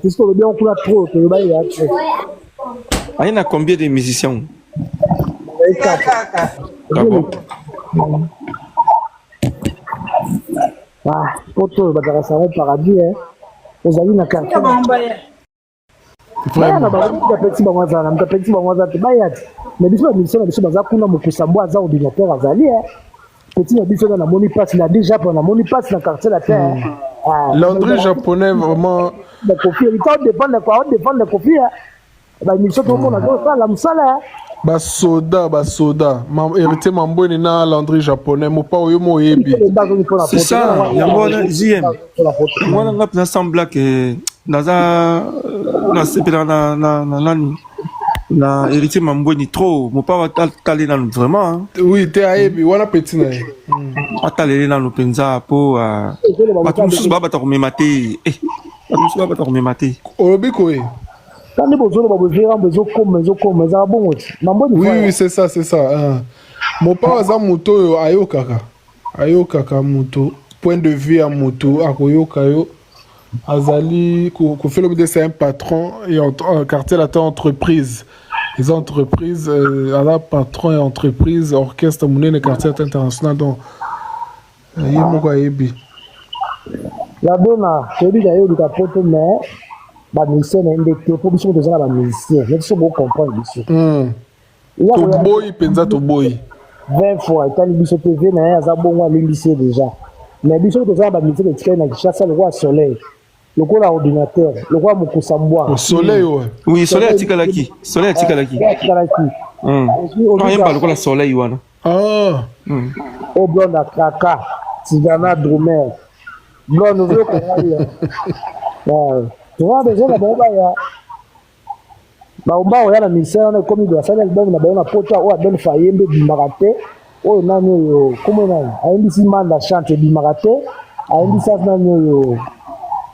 c'est ce que bien on coule trop que ba ya ah il y a combien de musiciens kaka ah poto bazaka salon paradis aux amis na quartier vraiment ba petit banwaza te bayati mais biso mission na biso baza kuna mokusambwa aza ordinateur azali petit na biso na moni passe na déjà pour na moni passe na quartier la terre l'André japonais vraiment de Kofi il dépend de quoi on dépend de Kofi ba mission to mona do sala musala basoda héritier mambweni na landry japonais mopa oyo moyebi c'est ça yango wana JM mwana nga mpenza sembla ke nasepela na héritier mambweni trop mopa watale nanu vraiment oui te ayebi wana peti na ye atalele nanu mpenza mpo bato mosusu babata komema te olobi koye Quand besoin de besoin oui, c'est ça. Mon père a moto ayokaka moto. Point de vue à moto, akoyokayo. Azali, c'est un patron et un quartier latin entreprise. Les entreprises, un patron et entreprise, orchestre, monnaie, quartier international. Donc, il y a mon yebi. La bonne, c'est lui qui a eu le capote, mais. Musicien ndeke po biso tozala ba musicien mais biso bo comprendre biso to boy penza to boy 20 fois tali biso TV na za bongo alimbisi déjà mais biso tozala ba musicien etikali na Kinshasa le roi soleil le roi ordinateur le roi Mukusambwa soleil ouais oui soleil atikalaki on yemba le roi soleil wana o blonda kaka tigana drummer blonde veut tu vois déjà la bomba ya baomba oya na misère na komi de sala album na baona pota o abel fayembe bimarate o nani yo comment nani aimbi simanda chante bimarate aimbi sa nani yo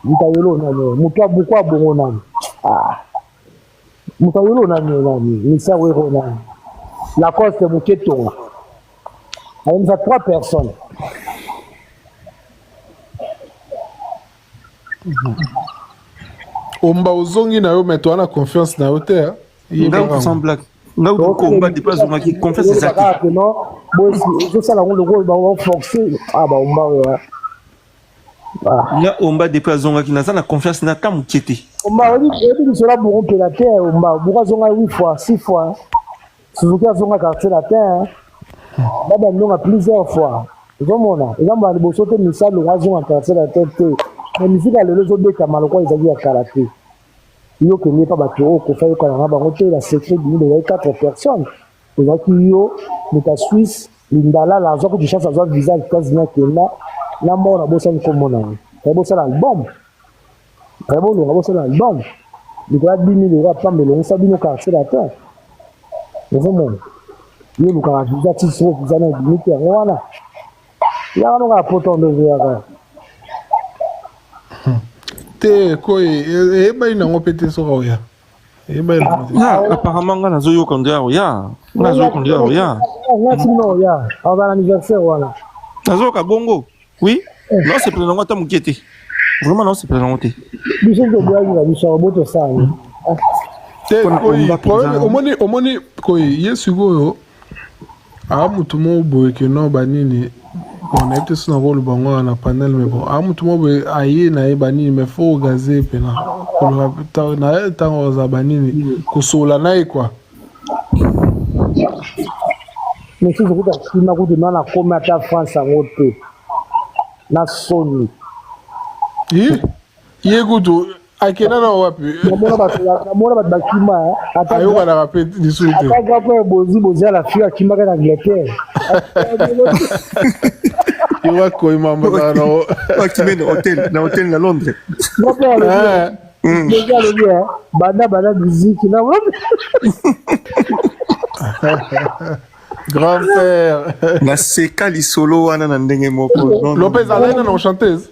mutayolo nani mutwa bukwa bongo nani mutayolo nani misa wero nani la coste muketo aimbi sa 3 personnes omba ozongi na yo mais toi na confiance na yo te donc sans blague na ko combat dépasse on qui confiance ça qui non bon c'est ça la on le rôle ba on forcer ba omba ya omba dépasse on qui na ça na confiance na ta mukete omba oui et cela pour on la terre omba buka zonga 8 fois 6 fois Suzuki zonga quartier la terre baba ndonga plusieurs fois zomona ngamba liboso te misalo ngazonga quartier la terre te mais musique à l'eau de Kamalo quoi ils avaient à karaté yo que n'est pas bateau ko fa yo kana ba ngote la secret de 4 personnes ils ont qui yo de Suisse lindala la zoko du chasse à zone visa États-Unis kena la mort na bossa comme mona très beau ça l'album très beau le bossa l'album il doit 10 000 euros pas mais on s'habille au quartier la terre vraiment yo le quartier visa tiso visa na limite wana ya no ga poto de verra te koy e bay na ngopete so oya e bay apparemment nga nazo kondia oya no ya avant anniversaire wala nazo ka bongo oui non c'est plein ngota mukete vraiment non c'est plein ngota biso de boya ni biso boto sana te koy omoni koy yesu go mutu mo boye ke no banini on a été sur le bango na panel mais bon mutu mo boye aye na e banini mais faut gazer pena ko na tango za banini ko sola na e quoi mais si vous êtes na ko de na koma ta France en haute na soni ye kutu akena na wapi mona ba bakima ayo kana rapete disute ata kwa bozi ala fio akima kana Angleterre il va quoi maman non akime na hôtel na Londres déjà le bien bana musique na grand-père na seka li solo wana na ndenge moko Lopez Alena na chanteuse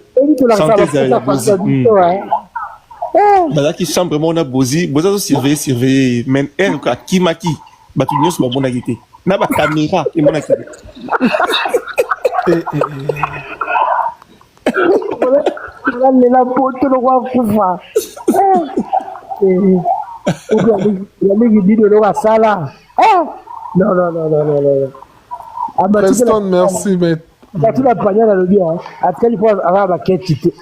bazaki chambre mona bozi boza surveiller mais elle ka kimaki batu nyonso babona kite na ba caméra emona kite la poto lo kwa kufa ya mingi bido lo wa sala non Preston merci mais tu la panya na lobia atkali po ava ba ketite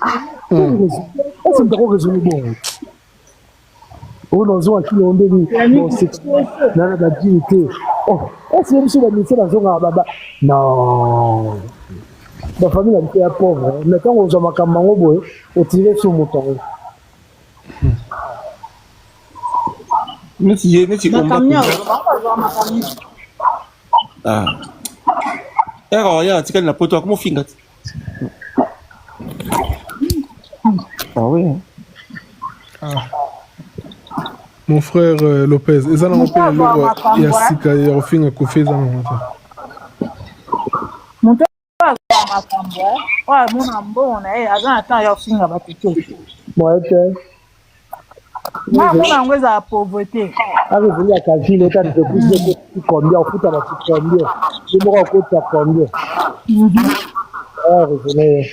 c'est un gros résumé bon on a qui on dit dans la activité est-ce que monsieur la ministre dans zonga baba non la famille a été pauvre mais quand on a makambo boy on tirer sur mouton neti Macamion, ah ero ya tikali na poto comment finga ah oui Mon frère Lopez, ils en ont fait le Yassika et Rofinga Kofi dans le montant. mon père a makambo wa mona mbona aza temps ya finga batike Bon, ma mona ngweza pauvreté avec vous, il y a qu'à ville, état de plus de combien, au foot à la petite combien, je me rends compte à combien. Ah, revenez.